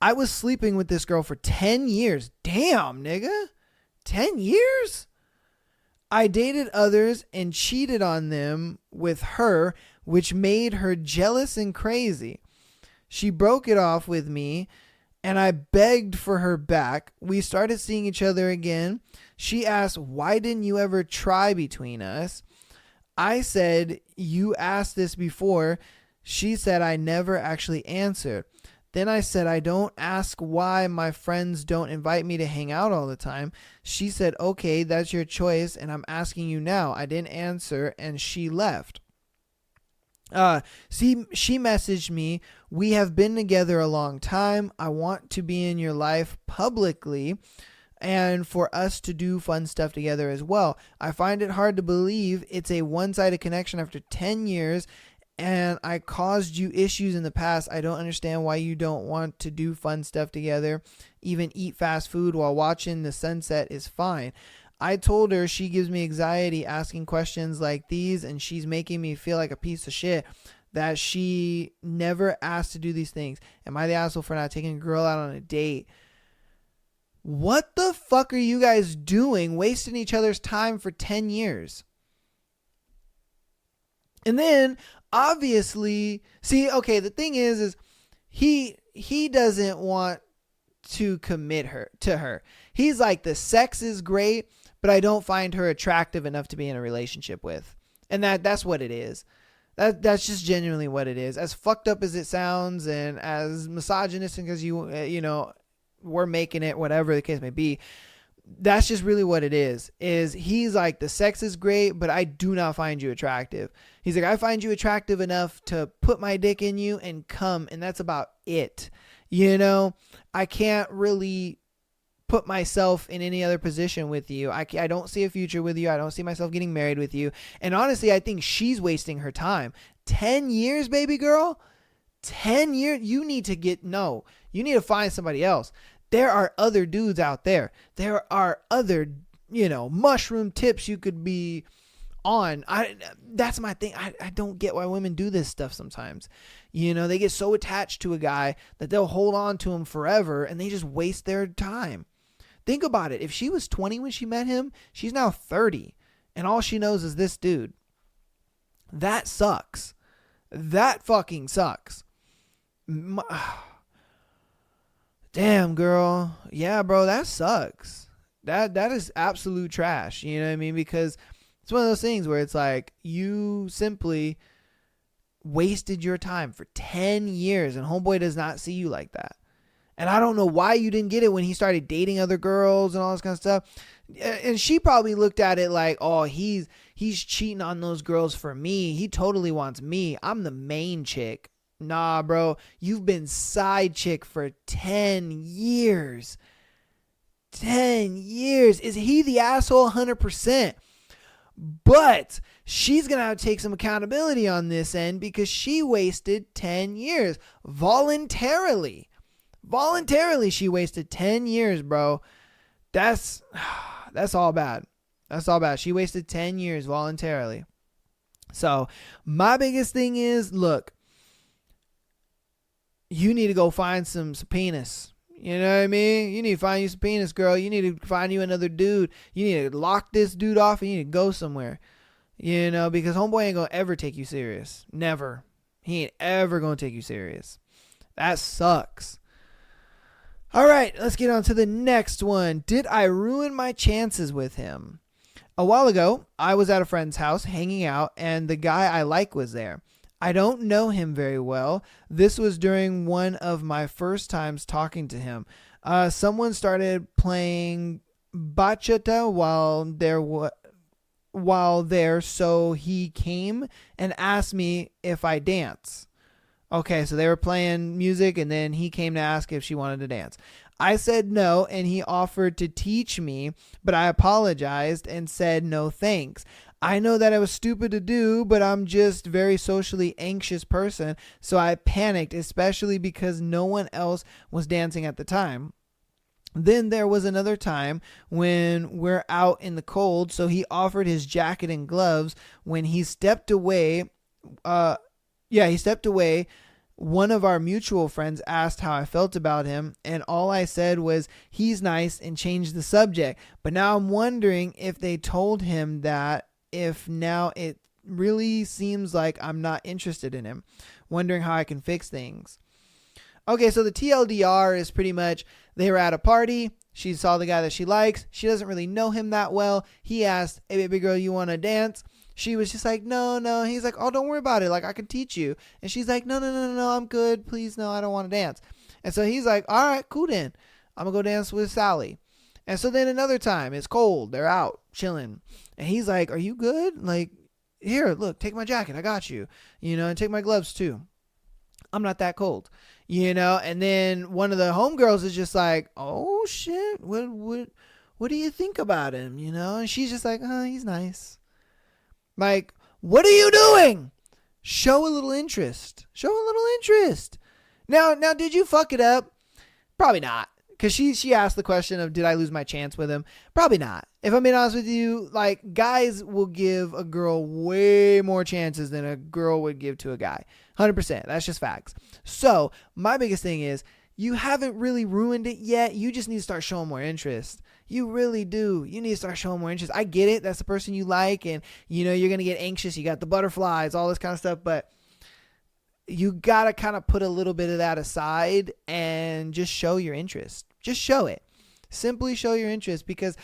I was sleeping with this girl for 10 years. Damn, nigga. 10 years? I dated others and cheated on them with her, which made her jealous and crazy. She broke it off with me and I begged for her back. We started seeing each other again. She asked, why didn't you ever try between us? I said, you asked this before. She said, I never actually answered. Then I said, I don't ask why my friends don't invite me to hang out all the time. She said, okay, that's your choice, and I'm asking you now. I didn't answer, and she left. She messaged me, we have been together a long time. I want to be in your life publicly and for us to do fun stuff together as well. I find it hard to believe it's a one-sided connection after 10 years, and I caused you issues in the past. I don't understand why you don't want to do fun stuff together. Even eat fast food while watching the sunset is fine. I told her she gives me anxiety asking questions like these, and she's making me feel like a piece of shit that she never asked to do these things. Am I the asshole for not taking a girl out on a date? What the fuck are you guys doing wasting each other's time for 10 years? And then obviously, the thing is he doesn't want to commit to her. He's like, the sex is great, but I don't find her attractive enough to be in a relationship with. And that's what it is. That's just genuinely what it is. As fucked up as it sounds and as misogynistic as we're making it, whatever the case may be, that's just really what it is he's like, the sex is great, but I do not find you attractive. He's like, I find you attractive enough to put my dick in you and come, and that's about it. I can't really put myself in any other position with you. I don't see a future with you. I don't see myself getting married with you. And honestly, I think she's wasting her time. 10 years, baby girl. 10 years. You need to find somebody else. There are other dudes out there. There are other, mushroom tips you could be on. That's my thing. I don't get why women do this stuff sometimes. They get so attached to a guy that they'll hold on to him forever and they just waste their time. Think about it. If she was 20 when she met him, she's now 30 and all she knows is this dude. That sucks. That fucking sucks. Damn, girl. Yeah, bro, that sucks. That is absolute trash. You know what I mean? Because it's one of those things where it's like, you simply wasted your time for 10 years and homeboy does not see you like that. And I don't know why you didn't get it when he started dating other girls and all this kind of stuff. And she probably looked at it like, oh, he's cheating on those girls for me. He totally wants me. I'm the main chick. Nah, bro, you've been side chick for 10 years. 10 years. Is he the asshole? 100%. But she's going to have to take some accountability on this end because she wasted 10 years voluntarily. Voluntarily, she wasted 10 years, bro. That's all bad. That's all bad. She wasted 10 years voluntarily. So my biggest thing is, look, you need to go find some penis. You know what I mean? You need to find you some penis, girl. You need to find you another dude. You need to lock this dude off and you need to go somewhere. You know, because homeboy ain't going to ever take you serious. Never. He ain't ever going to take you serious. That sucks. All right, let's get on to the next one. Did I ruin my chances with him? A while ago, I was at a friend's house hanging out, and the guy I like was there. I don't know him very well. This was during one of my first times talking to him. Someone started playing bachata while there, so he came and asked me if I dance. Okay, so they were playing music, and then he came to ask if she wanted to dance. I said no, and he offered to teach me, but I apologized and said no thanks. I know that it was stupid to do, but I'm just a very socially anxious person, so I panicked, especially because no one else was dancing at the time. Then there was another time when we're out in the cold, so he offered his jacket and gloves. When he stepped away, one of our mutual friends asked how I felt about him, and all I said was, he's nice, and changed the subject. But now I'm wondering if they told him that, if now it really seems like I'm not interested in him. Wondering how I can fix things. Okay, so the TLDR is pretty much, they were at a party. She saw the guy that she likes. She doesn't really know him that well. He asked, hey, baby girl, you want to dance? She was just like, no. He's like, oh, don't worry about it. Like, I can teach you. And she's like, no, I'm good. Please, no, I don't want to dance. And so he's like, all right, cool then. I'm going to go dance with Sally. And so then another time, it's cold. They're out chilling. And he's like, are you good? Like, here, look, take my jacket. I got you. You know, and take my gloves too. I'm not that cold. You know, and then one of the homegirls is just like, oh, shit. What do you think about him? You know, and she's just like, oh, he's nice. Like, what are you doing? Show a little interest. Now, did you fuck it up? Probably not. Because she asked the question of, did I lose my chance with him? Probably not. If I'm being honest with you, like, guys will give a girl way more chances than a girl would give to a guy. 100%. That's just facts. So, my biggest thing is, you haven't really ruined it yet. You just need to start showing more interest. You really do. You need to start showing more interest. I get it. That's the person you like. And, you know, you're going to get anxious. You got the butterflies, all this kind of stuff. But you got to kind of put a little bit of that aside and just show your interest. Just show it. Simply show your interest, because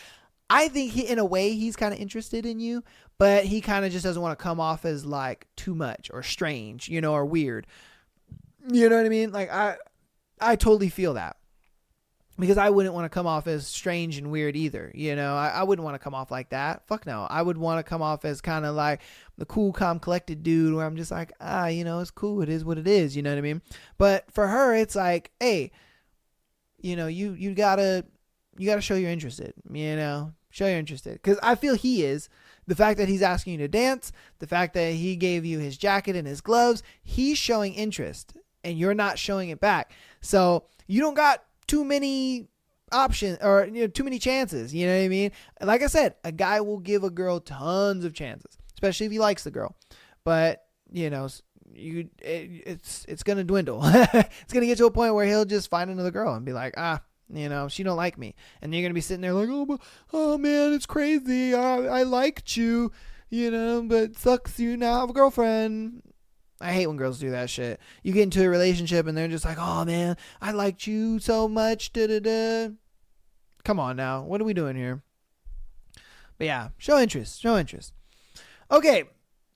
I think in a way he's kind of interested in you, but he kind of just doesn't want to come off as like too much or strange, you know, or weird. You know what I mean? Like, I totally feel that. Because I wouldn't want to come off as strange and weird either. You know, I wouldn't want to come off like that. Fuck no. I would want to come off as kind of like the cool, calm, collected dude where I'm just like, you know, it's cool. It is what it is. You know what I mean? But for her, it's like, hey, you know, you gotta show you're interested. You know, show you're interested. Because I feel he is. The fact that he's asking you to dance, the fact that he gave you his jacket and his gloves, he's showing interest and you're not showing it back. So you don't got too many options or, you know, too many chances. You know what I mean? Like I said, a guy will give a girl tons of chances, especially if he likes the girl. But, you know, it's going to dwindle. It's going to get to a point where he'll just find another girl and be like, you know, she don't like me. And you're going to be sitting there like, oh man, it's crazy. I liked you, you know, but sucks you now have a girlfriend. I hate when girls do that shit. You get into a relationship and they're just like, oh man, I liked you so much. Come on now. What are we doing here? But yeah, show interest. Okay.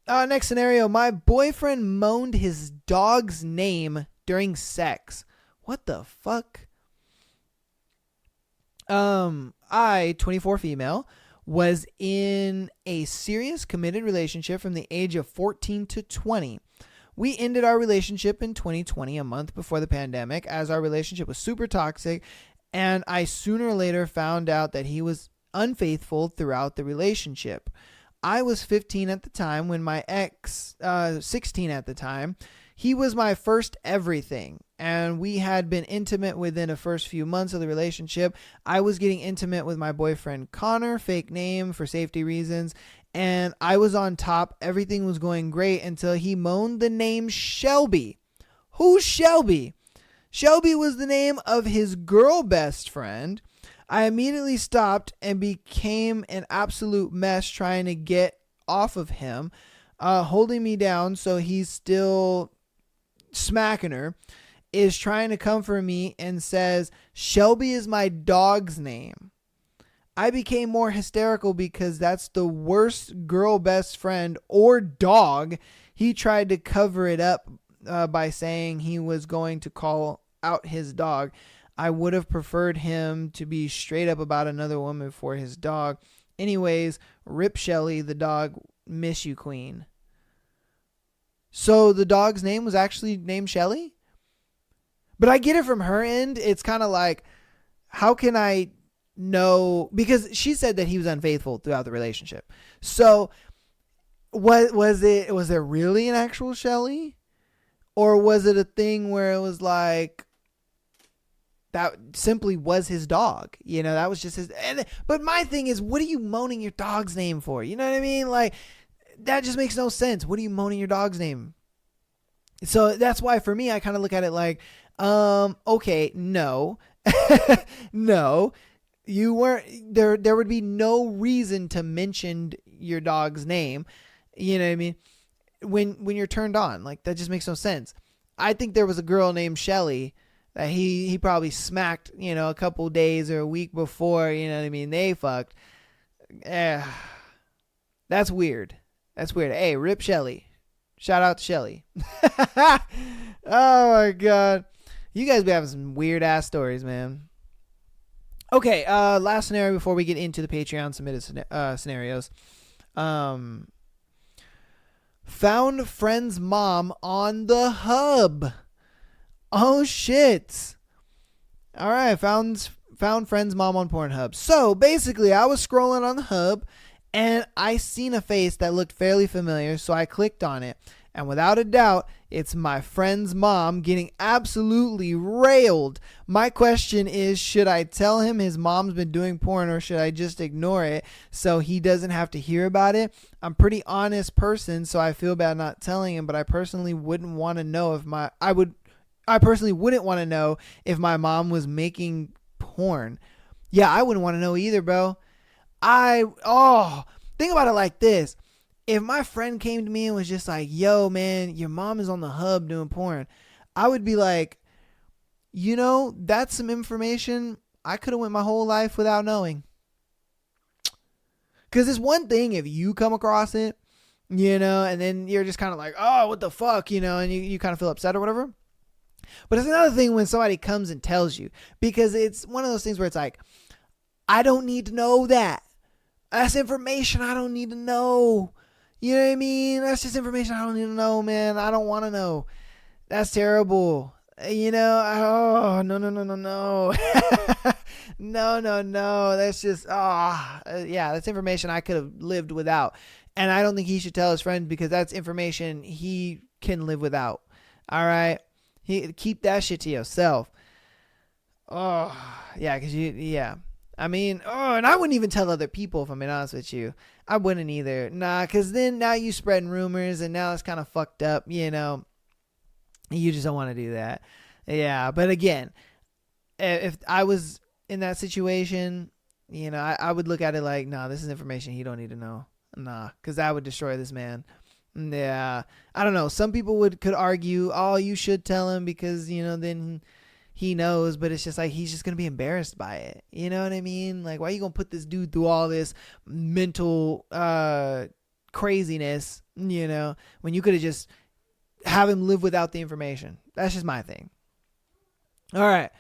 Next scenario. My boyfriend moaned his dog's name during sex. What the fuck? I, 24 female, was in a serious committed relationship from the age of 14 to 20. We ended our relationship in 2020, a month before the pandemic, as our relationship was super toxic, and I sooner or later found out that he was unfaithful throughout the relationship. I was 15 at the time when my ex, 16 at the time, he was my first everything, and we had been intimate within the first few months of the relationship. I was getting intimate with my boyfriend Connor, fake name for safety reasons, and I was on top. Everything was going great until he moaned the name Shelby. Who's Shelby? Shelby was the name of his girl best friend. I immediately stopped and became an absolute mess trying to get off of him, holding me down so he's still smacking her, is trying to comfort me and says, Shelby is my dog's name. I became more hysterical because that's the worst girl best friend or dog. He tried to cover it up by saying he was going to call out his dog. I would have preferred him to be straight up about another woman for his dog. Anyways, rip Shelly, the dog, miss you, queen. So the dog's name was actually named Shelly? But I get it from her end. It's kind of like, how can I know? Because she said that he was unfaithful throughout the relationship. So was there really an actual Shelly? Or was it a thing where it was like, that simply was his dog? You know, that was just his. But my thing is, what are you moaning your dog's name for? You know what I mean? Like, that just makes no sense. What are you moaning your dog's name? So that's why for me, I kind of look at it like, okay, no, no, you weren't there. There would be no reason to mention your dog's name. You know what I mean? When you're turned on, like, that just makes no sense. I think there was a girl named Shelly that he probably smacked, you know, a couple days or a week before, you know what I mean? They fucked. That's weird. That's weird. Hey, rip Shelly. Shout out to Shelly. Oh my God. You guys be having some weird ass stories, man. Okay, last scenario before we get into the Patreon submitted scenarios. Found friend's mom on the hub. Oh shit. All right, found friend's mom on Pornhub. So basically, I was scrolling on the hub and I seen a face that looked fairly familiar, so I clicked on it. And without a doubt, it's my friend's mom getting absolutely railed. My question is, should I tell him his mom's been doing porn, or should I just ignore it so he doesn't have to hear about it? I'm a pretty honest person, so I feel bad not telling him, but I personally wouldn't want to know if I personally wouldn't want to know if my mom was making porn. Yeah, I wouldn't want to know either, bro. Think about it like this. If my friend came to me and was just like, yo, man, your mom is on the hub doing porn, I would be like, you know, that's some information I could have went my whole life without knowing. Because it's one thing if you come across it, you know, and then you're just kind of like, oh, what the fuck, you know, and you kind of feel upset or whatever. But it's another thing when somebody comes and tells you, because it's one of those things where it's like, I don't need to know that. That's information I don't need to know. You know what I mean? That's just information I don't need to know, man. I don't want to know. That's terrible. You know? Oh, no. No. That's just, yeah, that's information I could have lived without. And I don't think he should tell his friend, because that's information he can live without. All right? Keep that shit to yourself. Oh, yeah, because yeah. I mean, and I wouldn't even tell other people, if I'm being honest with you. I wouldn't either. Nah, because then now you spreading rumors, and now it's kind of fucked up, you know. You just don't want to do that. Yeah, but again, if I was in that situation, you know, I would look at it like, nah, this is information he don't need to know. Nah, because that would destroy this man. Yeah, I don't know. Some people could argue, oh, you should tell him because, you know, then he knows, but it's just like, he's just going to be embarrassed by it. You know what I mean? Like, why are you going to put this dude through all this mental craziness, you know, when you could have just have him live without the information? That's just my thing. All right.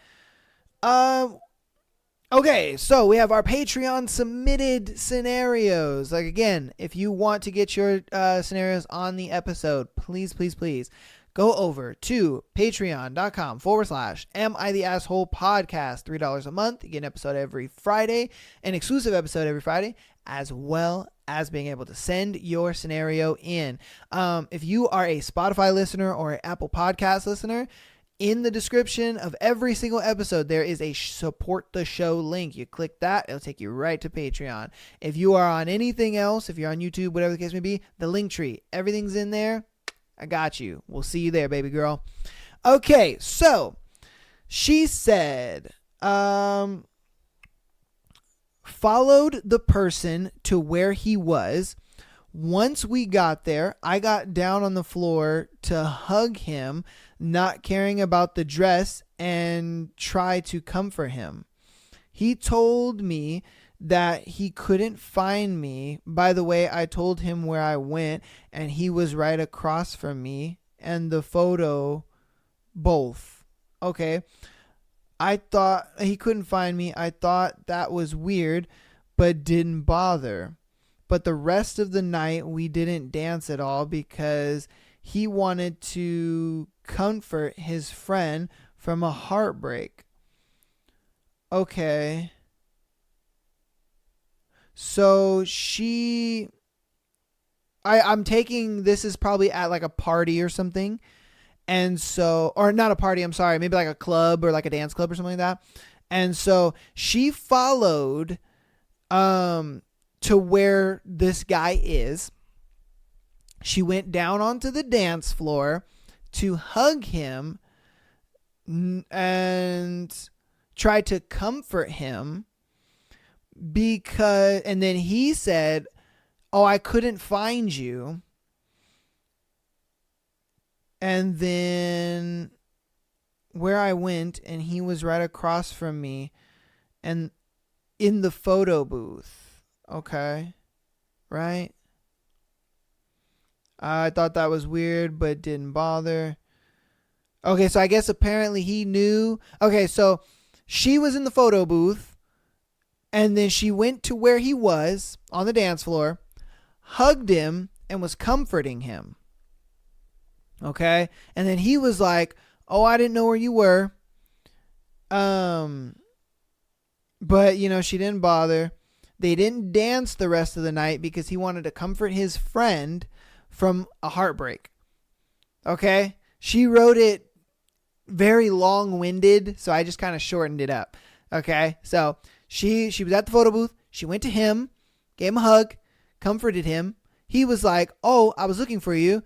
Okay, so we have our Patreon submitted scenarios. Like, again, if you want to get your scenarios on the episode, please, please, please go over to patreon.com/Am I the Asshole Podcast. $3 a month. You get an episode every Friday, an exclusive episode every Friday, as well as being able to send your scenario in. If you are a Spotify listener or an Apple Podcast listener, in the description of every single episode, there is a support the show link. You click that, it'll take you right to Patreon. If you are on anything else, if you're on YouTube, whatever the case may be, the link tree, everything's in there. I got you. We'll see you there, baby girl. Okay, so she said, followed the person to where he was. Once we got there, I got down on the floor to hug him, not caring about the dress, and try to comfort him. He told me that he couldn't find me. By the way, I told him where I went, and he was right across from me, and the photo, both. Okay. I thought he couldn't find me. I thought that was weird, but didn't bother. But the rest of the night, we didn't dance at all because he wanted to comfort his friend from a heartbreak. Okay. So I'm taking this is probably at like a party or something. And so, or not a party, I'm sorry, maybe like a club or like a dance club or something like that. And so she followed, to where this guy is. She went down onto the dance floor to hug him and try to comfort him and then he said, "Oh, I couldn't find you." And then where I went, and he was right across from me and in the photo booth. Okay. Right? I thought that was weird, but didn't bother. Okay, so I guess apparently he knew. Okay, so she was in the photo booth, and then she went to where he was on the dance floor, hugged him, and was comforting him. Okay? And then he was like, "Oh, I didn't know where you were." But, she didn't bother. They didn't dance the rest of the night because he wanted to comfort his friend from a heartbreak. Okay? She wrote it very long-winded, so I just kind of shortened it up. Okay? So she was at the photo booth. She went to him, gave him a hug, comforted him. He was like, "Oh, I was looking for you."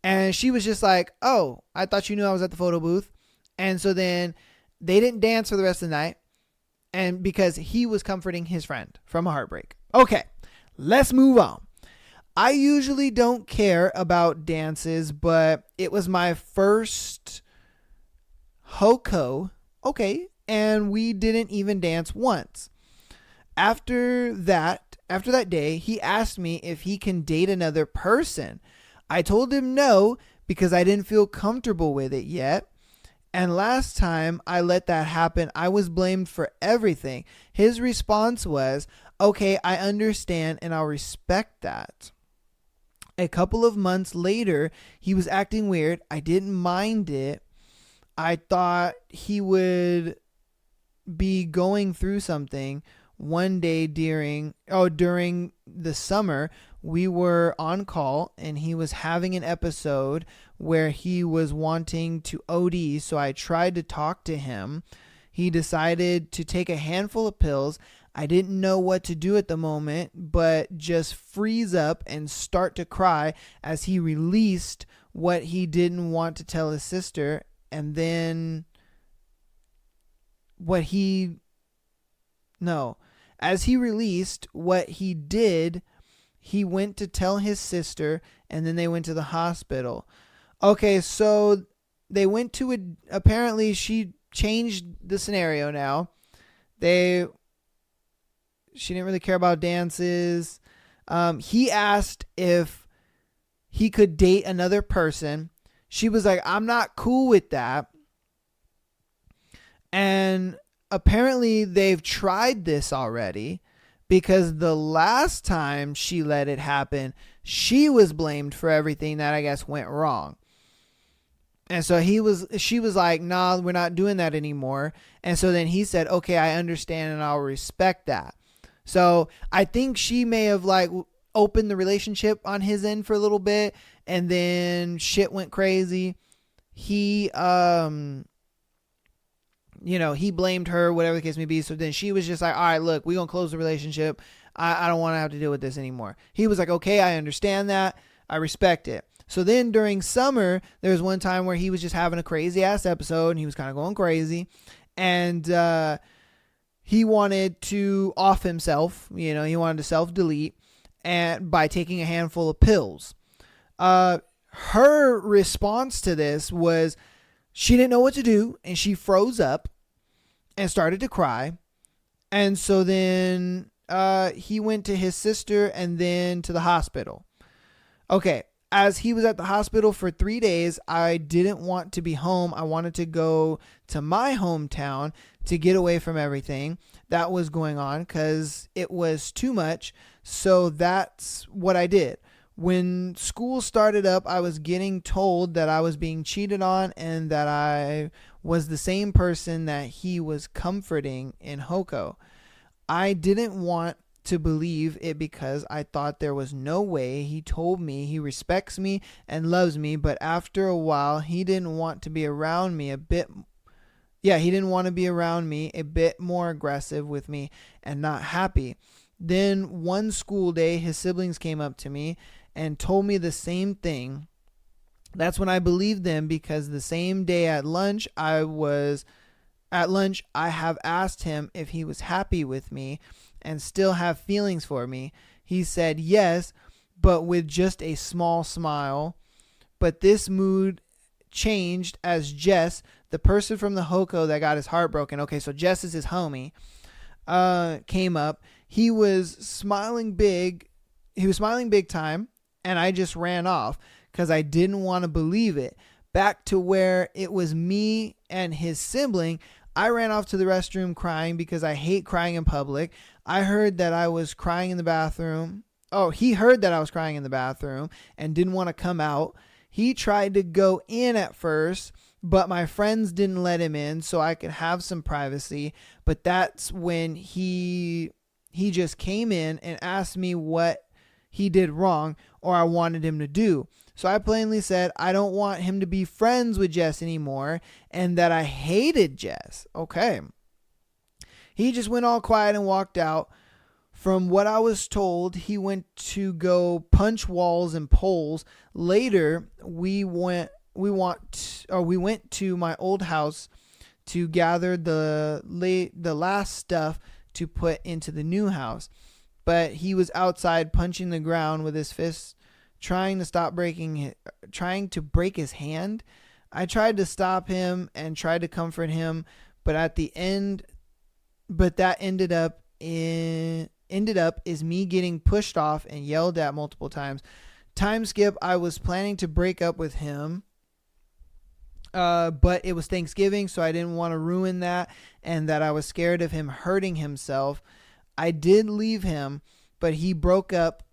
And she was just like, "Oh, I thought you knew I was at the photo booth." And so then they didn't dance for the rest of the night. And because he was comforting his friend from a heartbreak. Okay, let's move on. I usually don't care about dances, but it was my first Hoko. Okay, and we didn't even dance once. After that day, he asked me if he can date another person. I told him no because I didn't feel comfortable with it yet. And last time I let that happen, I was blamed for everything. His response was, "Okay, I understand and I'll respect that." A couple of months later, he was acting weird. I didn't mind it. I thought he would be going through something. One day during the summer, we were on call and he was having an episode where he was wanting to OD. So I tried to talk to him. He decided to take a handful of pills. I didn't know what to do at the moment, but just freeze up and start to cry as he released what he didn't want to tell his sister. And then as he released what he did, he went to tell his sister, and then they went to the hospital. Okay, so they went to apparently she changed the scenario now. She didn't really care about dances. He asked if he could date another person. She was like, "I'm not cool with that." And apparently they've tried this already, because the last time she let it happen, she was blamed for everything that I guess went wrong. And so she was like, nah, we're not doing that anymore. And so then he said, okay, I understand and I'll respect that. So I think she may have like opened the relationship on his end for a little bit, and then shit went crazy. He, he blamed her, whatever the case may be. So then she was just like, all right, look, we're going to close the relationship. I don't want to have to deal with this anymore. He was like, okay, I understand that. I respect it. So then during summer, there was one time where he was just having a crazy ass episode and he was kind of going crazy. And he wanted to off himself. He wanted to self-delete and by taking a handful of pills. Her response to this was she didn't know what to do, and she froze up and started to cry. And so then he went to his sister and then to the hospital. Okay. As he was at the hospital for 3 days, I didn't want to be home. I wanted to go to my hometown to get away from everything that was going on because it was too much. So that's what I did. When school started up, I was getting told that I was being cheated on and that I was the same person that he was comforting in Hoko. I didn't want to believe it because I thought there was no way. He told me he respects me and loves me, but after a while, he didn't want to be around me a bit. Yeah, he didn't want to be around me, a bit more aggressive with me and not happy. Then one school day, his siblings came up to me and told me the same thing. That's when I believed them, because the same day at lunch, I have asked him if he was happy with me and still have feelings for me. He said yes, but with just a small smile. But this mood changed as Jess, the person from the Hoko that got his heart broken. Okay, so Jess is his homie. Came up. He was smiling big. He was smiling big time, and I just ran off because I didn't want to believe it. Back to where it was me and his sibling. I ran off to the restroom crying because I hate crying in public. I heard that I was crying in the bathroom. Oh, he heard that I was crying in the bathroom and didn't want to come out. He tried to go in at first, but my friends didn't let him in so I could have some privacy. But that's when he just came in and asked me what he did wrong or I wanted him to do. So I plainly said I don't want him to be friends with Jess anymore and that I hated Jess. Okay. He just went all quiet and walked out. From what I was told, he went to go punch walls and poles. Later, we went to my old house to gather the last stuff to put into the new house. But he was outside punching the ground with his fists, trying to break his hand. I tried to stop him and tried to comfort him, but that ended up is me getting pushed off and yelled at multiple times. Time skip, I was planning to break up with him, but it was Thanksgiving, so I didn't want to ruin that, and that I was scared of him hurting himself. I did leave him, but he broke up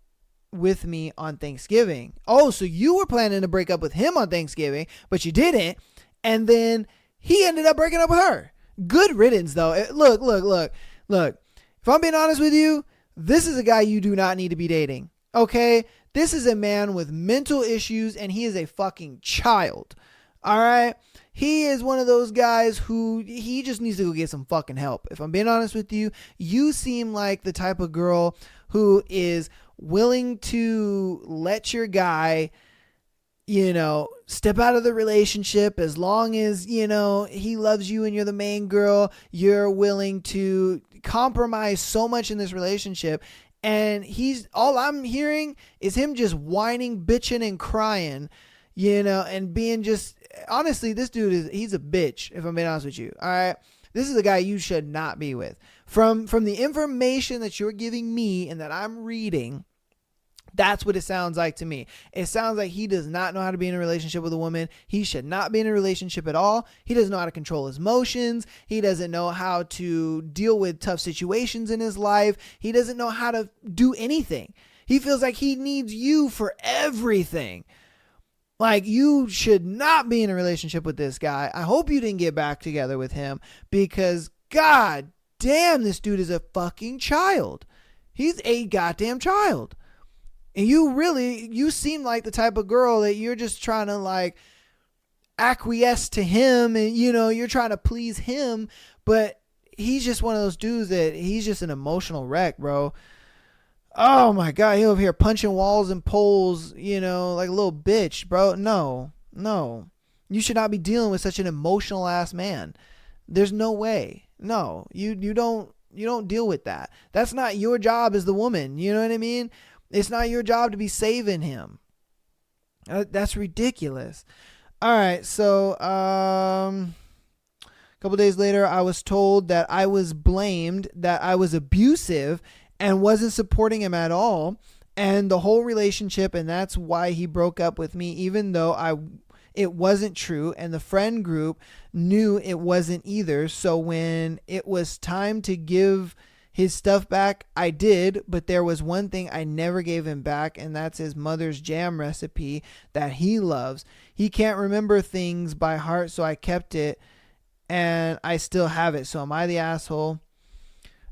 with me on Thanksgiving. Oh, so you were planning to break up with him on Thanksgiving, but you didn't, and then he ended up breaking up with her. Good riddance, though. Look. If I'm being honest with you, this is a guy you do not need to be dating. Okay? This is a man with mental issues, and he is a fucking child. All right? He is one of those guys who he just needs to go get some fucking help. If I'm being honest with you, you seem like the type of girl who is willing to let your guy, step out of the relationship as long as, he loves you and you're the main girl. You're willing to compromise so much in this relationship. And all I'm hearing is him just whining, bitching, and crying, and being just, honestly, this dude he's a bitch, if I'm being honest with you. All right. This is a guy you should not be with. From the information that you're giving me and that I'm reading, That's what it sounds like to me. It sounds like he does not know how to be in a relationship with a woman. He should not be in a relationship at all. He doesn't know how to control his emotions. He doesn't know how to deal with tough situations in his life. He doesn't know how to do anything. He feels like he needs you for everything. Like, you should not be in a relationship with this guy. I hope you didn't get back together with him, because God damn, this dude is a fucking child. He's a goddamn child. And you seem like the type of girl that you're just trying to like acquiesce to him, and you're trying to please him, but he's just one of those dudes that he's just an emotional wreck, bro. Oh my God, he over here punching walls and poles, like a little bitch, bro. No. You should not be dealing with such an emotional ass man. There's no way. No, you don't deal with that. That's not your job as the woman. You know what I mean? It's not your job to be saving him. That's ridiculous. All right. So, a couple days later, I was told that I was blamed, that I was abusive and wasn't supporting him at all. And the whole relationship. And that's why he broke up with me, even though it wasn't true. And the friend group knew it wasn't either. So when it was time to give his stuff back, I did, but there was one thing I never gave him back, and that's his mother's jam recipe that he loves. He can't remember things by heart, so I kept it, and I still have it. So am I the asshole?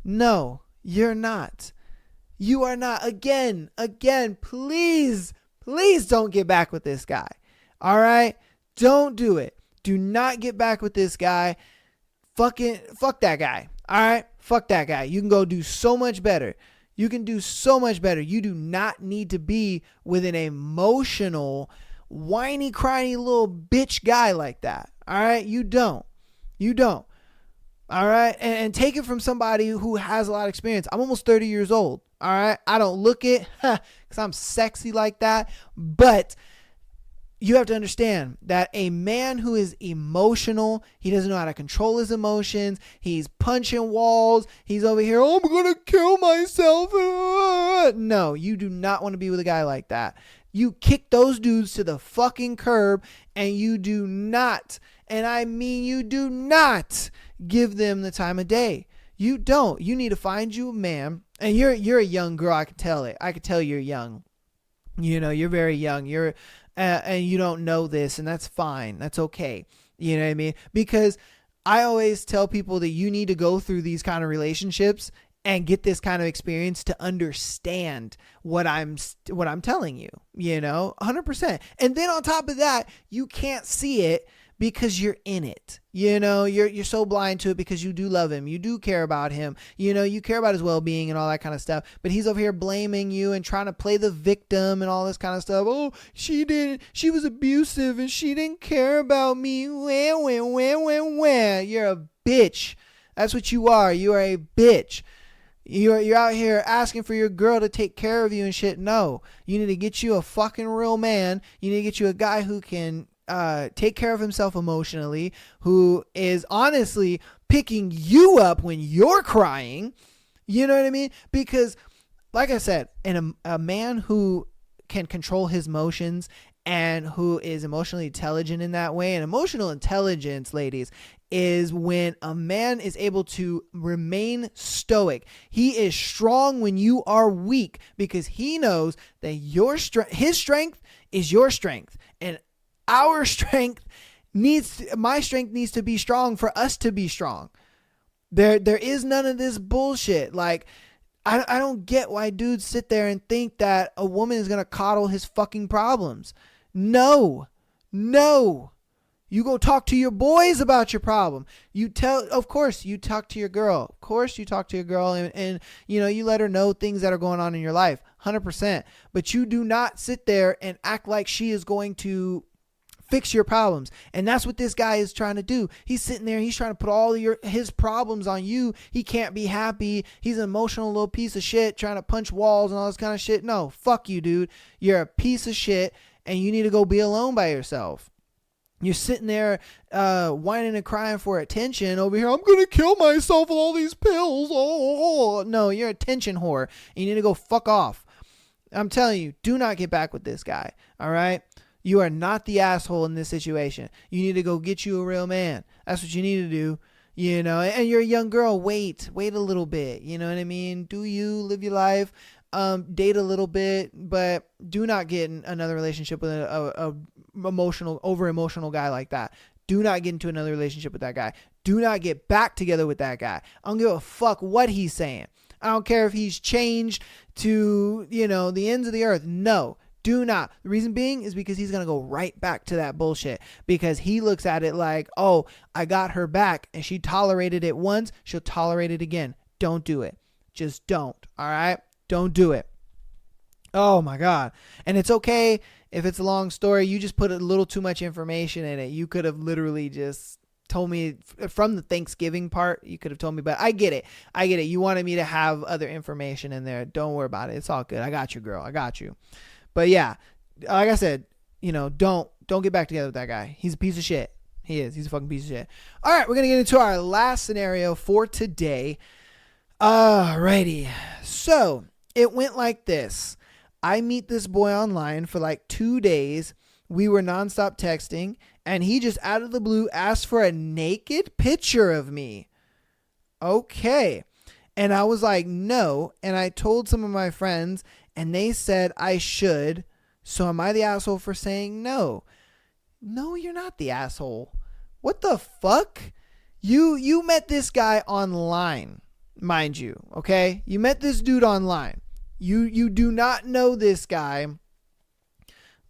No, you're not. You are not. Again, please don't get back with this guy. All right? Don't do it. Do not get back with this guy. Fuck that guy. All right? Fuck that guy. You can go do so much better. You can do so much better. You do not need to be with an emotional, whiny, crying little bitch guy like that. All right? You don't. All right? And take it from somebody who has a lot of experience. I'm almost 30 years old. All right? I don't look it because I'm sexy like that. But you have to understand that a man who is emotional, he doesn't know how to control his emotions. He's punching walls. He's over here, I'm going to kill myself. No, you do not want to be with a guy like that. You kick those dudes to the fucking curb, and you do not, and I mean you do not, give them the time of day. You don't. You need to find you a man, and you're a young girl. I can tell it. I can tell you're young. You're very young. And you don't know this, and that's fine. That's okay. You know what I mean? Because I always tell people that you need to go through these kind of relationships and get this kind of experience to understand what I'm telling you, 100%. And then on top of that, you can't see it because you're in it. You're so blind to it because you do love him. You do care about him. You care about his well-being and all that kind of stuff. But he's over here blaming you and trying to play the victim and all this kind of stuff. Oh, she was abusive and she didn't care about me. You're a bitch. That's what you are. You are a bitch. You're out here asking for your girl to take care of you and shit. No, you need to get you a fucking real man. You need to get you a guy who can take care of himself emotionally, who is honestly picking you up when you're crying. You know what I mean? Because like I said, a man who can control his emotions and who is emotionally intelligent in that way, and emotional intelligence, ladies, is when a man is able to remain stoic. He is strong when you are weak, because he knows that his strength is your strength, and my strength needs to be strong for us to be strong. There is none of this bullshit. Like, I don't get why dudes sit there and think that a woman is going to coddle his fucking problems. No. You go talk to your boys about your problem. Of course, you talk to your girl. And you let her know things that are going on in your life. 100%. But you do not sit there and act like she is going to fix your problems. And that's what this guy is trying to do. He's sitting there, he's trying to put all his problems on you. He can't be happy. He's an emotional little piece of shit trying to punch walls and all this kind of shit. No, fuck you, dude. You're a piece of shit, and you need to go be alone by yourself. You're sitting there whining and crying for attention over here. I'm going to kill myself with all these pills. Oh. No, you're a attention whore. And you need to go fuck off. I'm telling you, do not get back with this guy. All right. You are not the asshole in this situation. You need to go get you a real man. That's what you need to do. And you're a young girl. Wait a little bit. You know what I mean? Do you live your life? Date a little bit, but do not get in another relationship with a over emotional guy like that. Do not get into another relationship with that guy. Do not get back together with that guy. I don't give a fuck what he's saying. I don't care if he's changed to, the ends of the earth. No, do not. The reason being is because he's going to go right back to that bullshit, because he looks at it like, oh, I got her back and she tolerated it once. She'll tolerate it again. Don't do it. Just don't. All right. Don't do it. Oh my God. And it's okay if it's a long story. You just put a little too much information in it. You could have literally just told me from the Thanksgiving part. You could have told me, but I get it. You wanted me to have other information in there. Don't worry about it. It's all good. I got you, girl. I got you. But yeah, like I said, don't get back together with that guy. He's a piece of shit. He is. He's a fucking piece of shit. All right. We're going to get into our last scenario for today. Alrighty. So it went like this. I meet this boy online for like 2 days. We were nonstop texting, and he just out of the blue asked for a naked picture of me. Okay. And I was like, no. And I told some of my friends, and they said I should. So am I the asshole for saying no? No, you're not the asshole. What the fuck? You met this guy online, mind you. Okay. You met this dude online. You do not know this guy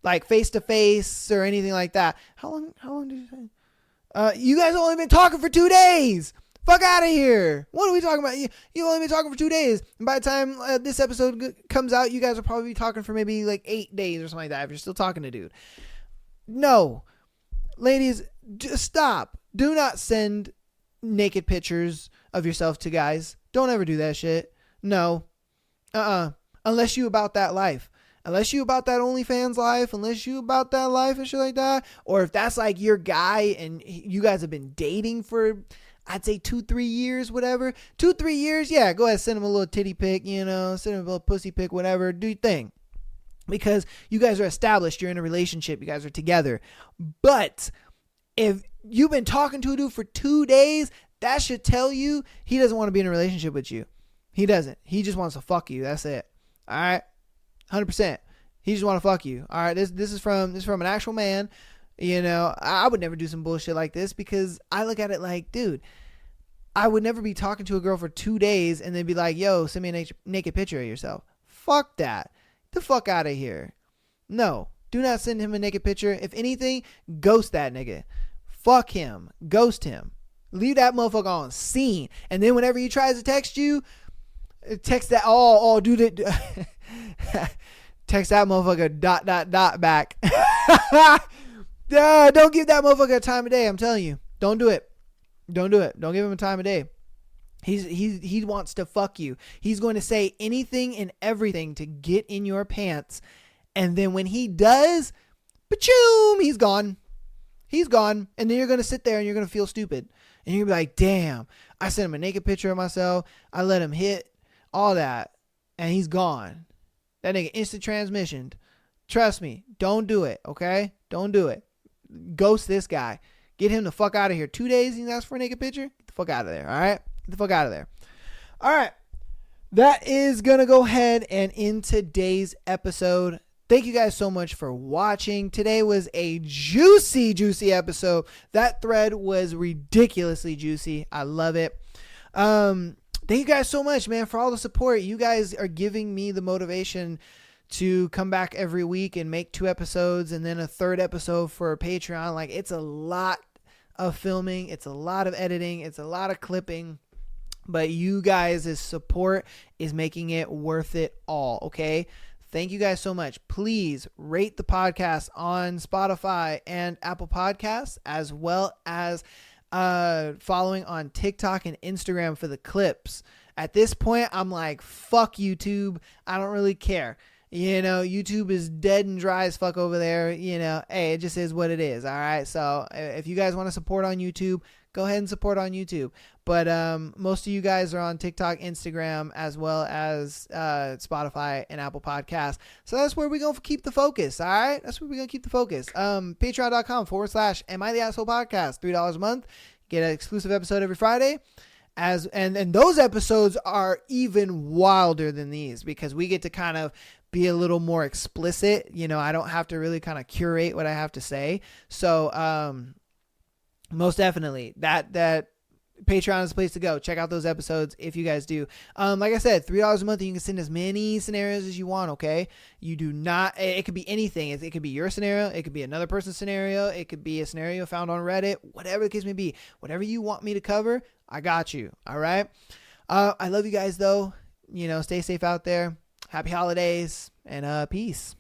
like face to face or anything like that. How long did you say? You guys only been talking for 2 days. Fuck out of here. What are we talking about? You only been talking for 2 days. And by the time this episode comes out, you guys will probably be talking for maybe like 8 days or something like that if you're still talking to dude. No. Ladies, just stop. Do not send naked pictures of yourself to guys. Don't ever do that shit. No. Unless you about that life. Unless you about that OnlyFans life. Unless you about that life and shit like that. Or if that's like your guy and you guys have been dating for, I'd say 2-3 years, whatever. 2-3 years, yeah, go ahead, send him a little titty pic, send him a little pussy pic, whatever. Do your thing. Because you guys are established. You're in a relationship. You guys are together. But if you've been talking to a dude for 2 days, that should tell you he doesn't want to be in a relationship with you. He doesn't. He just wants to fuck you. That's it. All right. 100%. He just want to fuck you. All right. This is from an actual man. I would never do some bullshit like this because I look at it like, dude, I would never be talking to a girl for 2 days and then be like, yo, send me a naked picture of yourself. Fuck that. Get the fuck out of here. No, do not send him a naked picture. If anything, ghost that nigga. Fuck him. Ghost him. Leave that motherfucker on scene. And then whenever he tries to text you, text that dude it text that motherfucker ... back. Don't give that motherfucker a time of day. I'm telling you, don't do it. Don't give him a time of day. He wants to fuck you. He's going to say anything and everything to get in your pants, and then when he does, ba-choom, he's gone, and then you're going to sit there and you're going to feel stupid, and you're going to be like, damn, I sent him a naked picture of myself, I let him hit all that, and he's gone. That nigga instant transmission. Trust me, don't do it, okay? Don't do it. Ghost this guy. Get him the fuck out of here. 2 days he asked for a naked picture? Get the fuck out of there, all right? Get the fuck out of there. All right. That is going to go ahead and end today's episode. Thank you guys so much for watching. Today was a juicy episode. That thread was ridiculously juicy. I love it. Thank you guys so much, man, for all the support. You guys are giving me the motivation to come back every week and make 2 episodes and then a 3rd episode for Patreon. Like, it's a lot of filming. It's a lot of editing. It's a lot of clipping. But you guys' support is making it worth it all, okay? Thank you guys so much. Please rate the podcast on Spotify and Apple Podcasts, as well as following on TikTok and Instagram for the clips. At this point, I'm like, fuck YouTube. I don't really care. YouTube is dead and dry as fuck over there. Hey, it just is what it is. All right. So if you guys want to support on YouTube, go ahead and support on YouTube. But most of you guys are on TikTok, Instagram, as well as Spotify and Apple Podcasts. So that's where we're going to keep the focus. All right. That's where we're going to keep the focus. Patreon.com/Am I the Asshole Podcast. $3 a month. Get an exclusive episode every Friday. And those episodes are even wilder than these because we get to kind of be a little more explicit. I don't have to really kind of curate what I have to say. So most definitely that Patreon is the place to go. Check out those episodes if you guys do. Like I said, $3 a month, you can send as many scenarios as you want, okay? You do not, it could be anything. It could be your scenario. It could be another person's scenario. It could be a scenario found on Reddit, whatever the case may be. Whatever you want me to cover, I got you, all right? I love you guys, though. Stay safe out there. Happy holidays, and peace.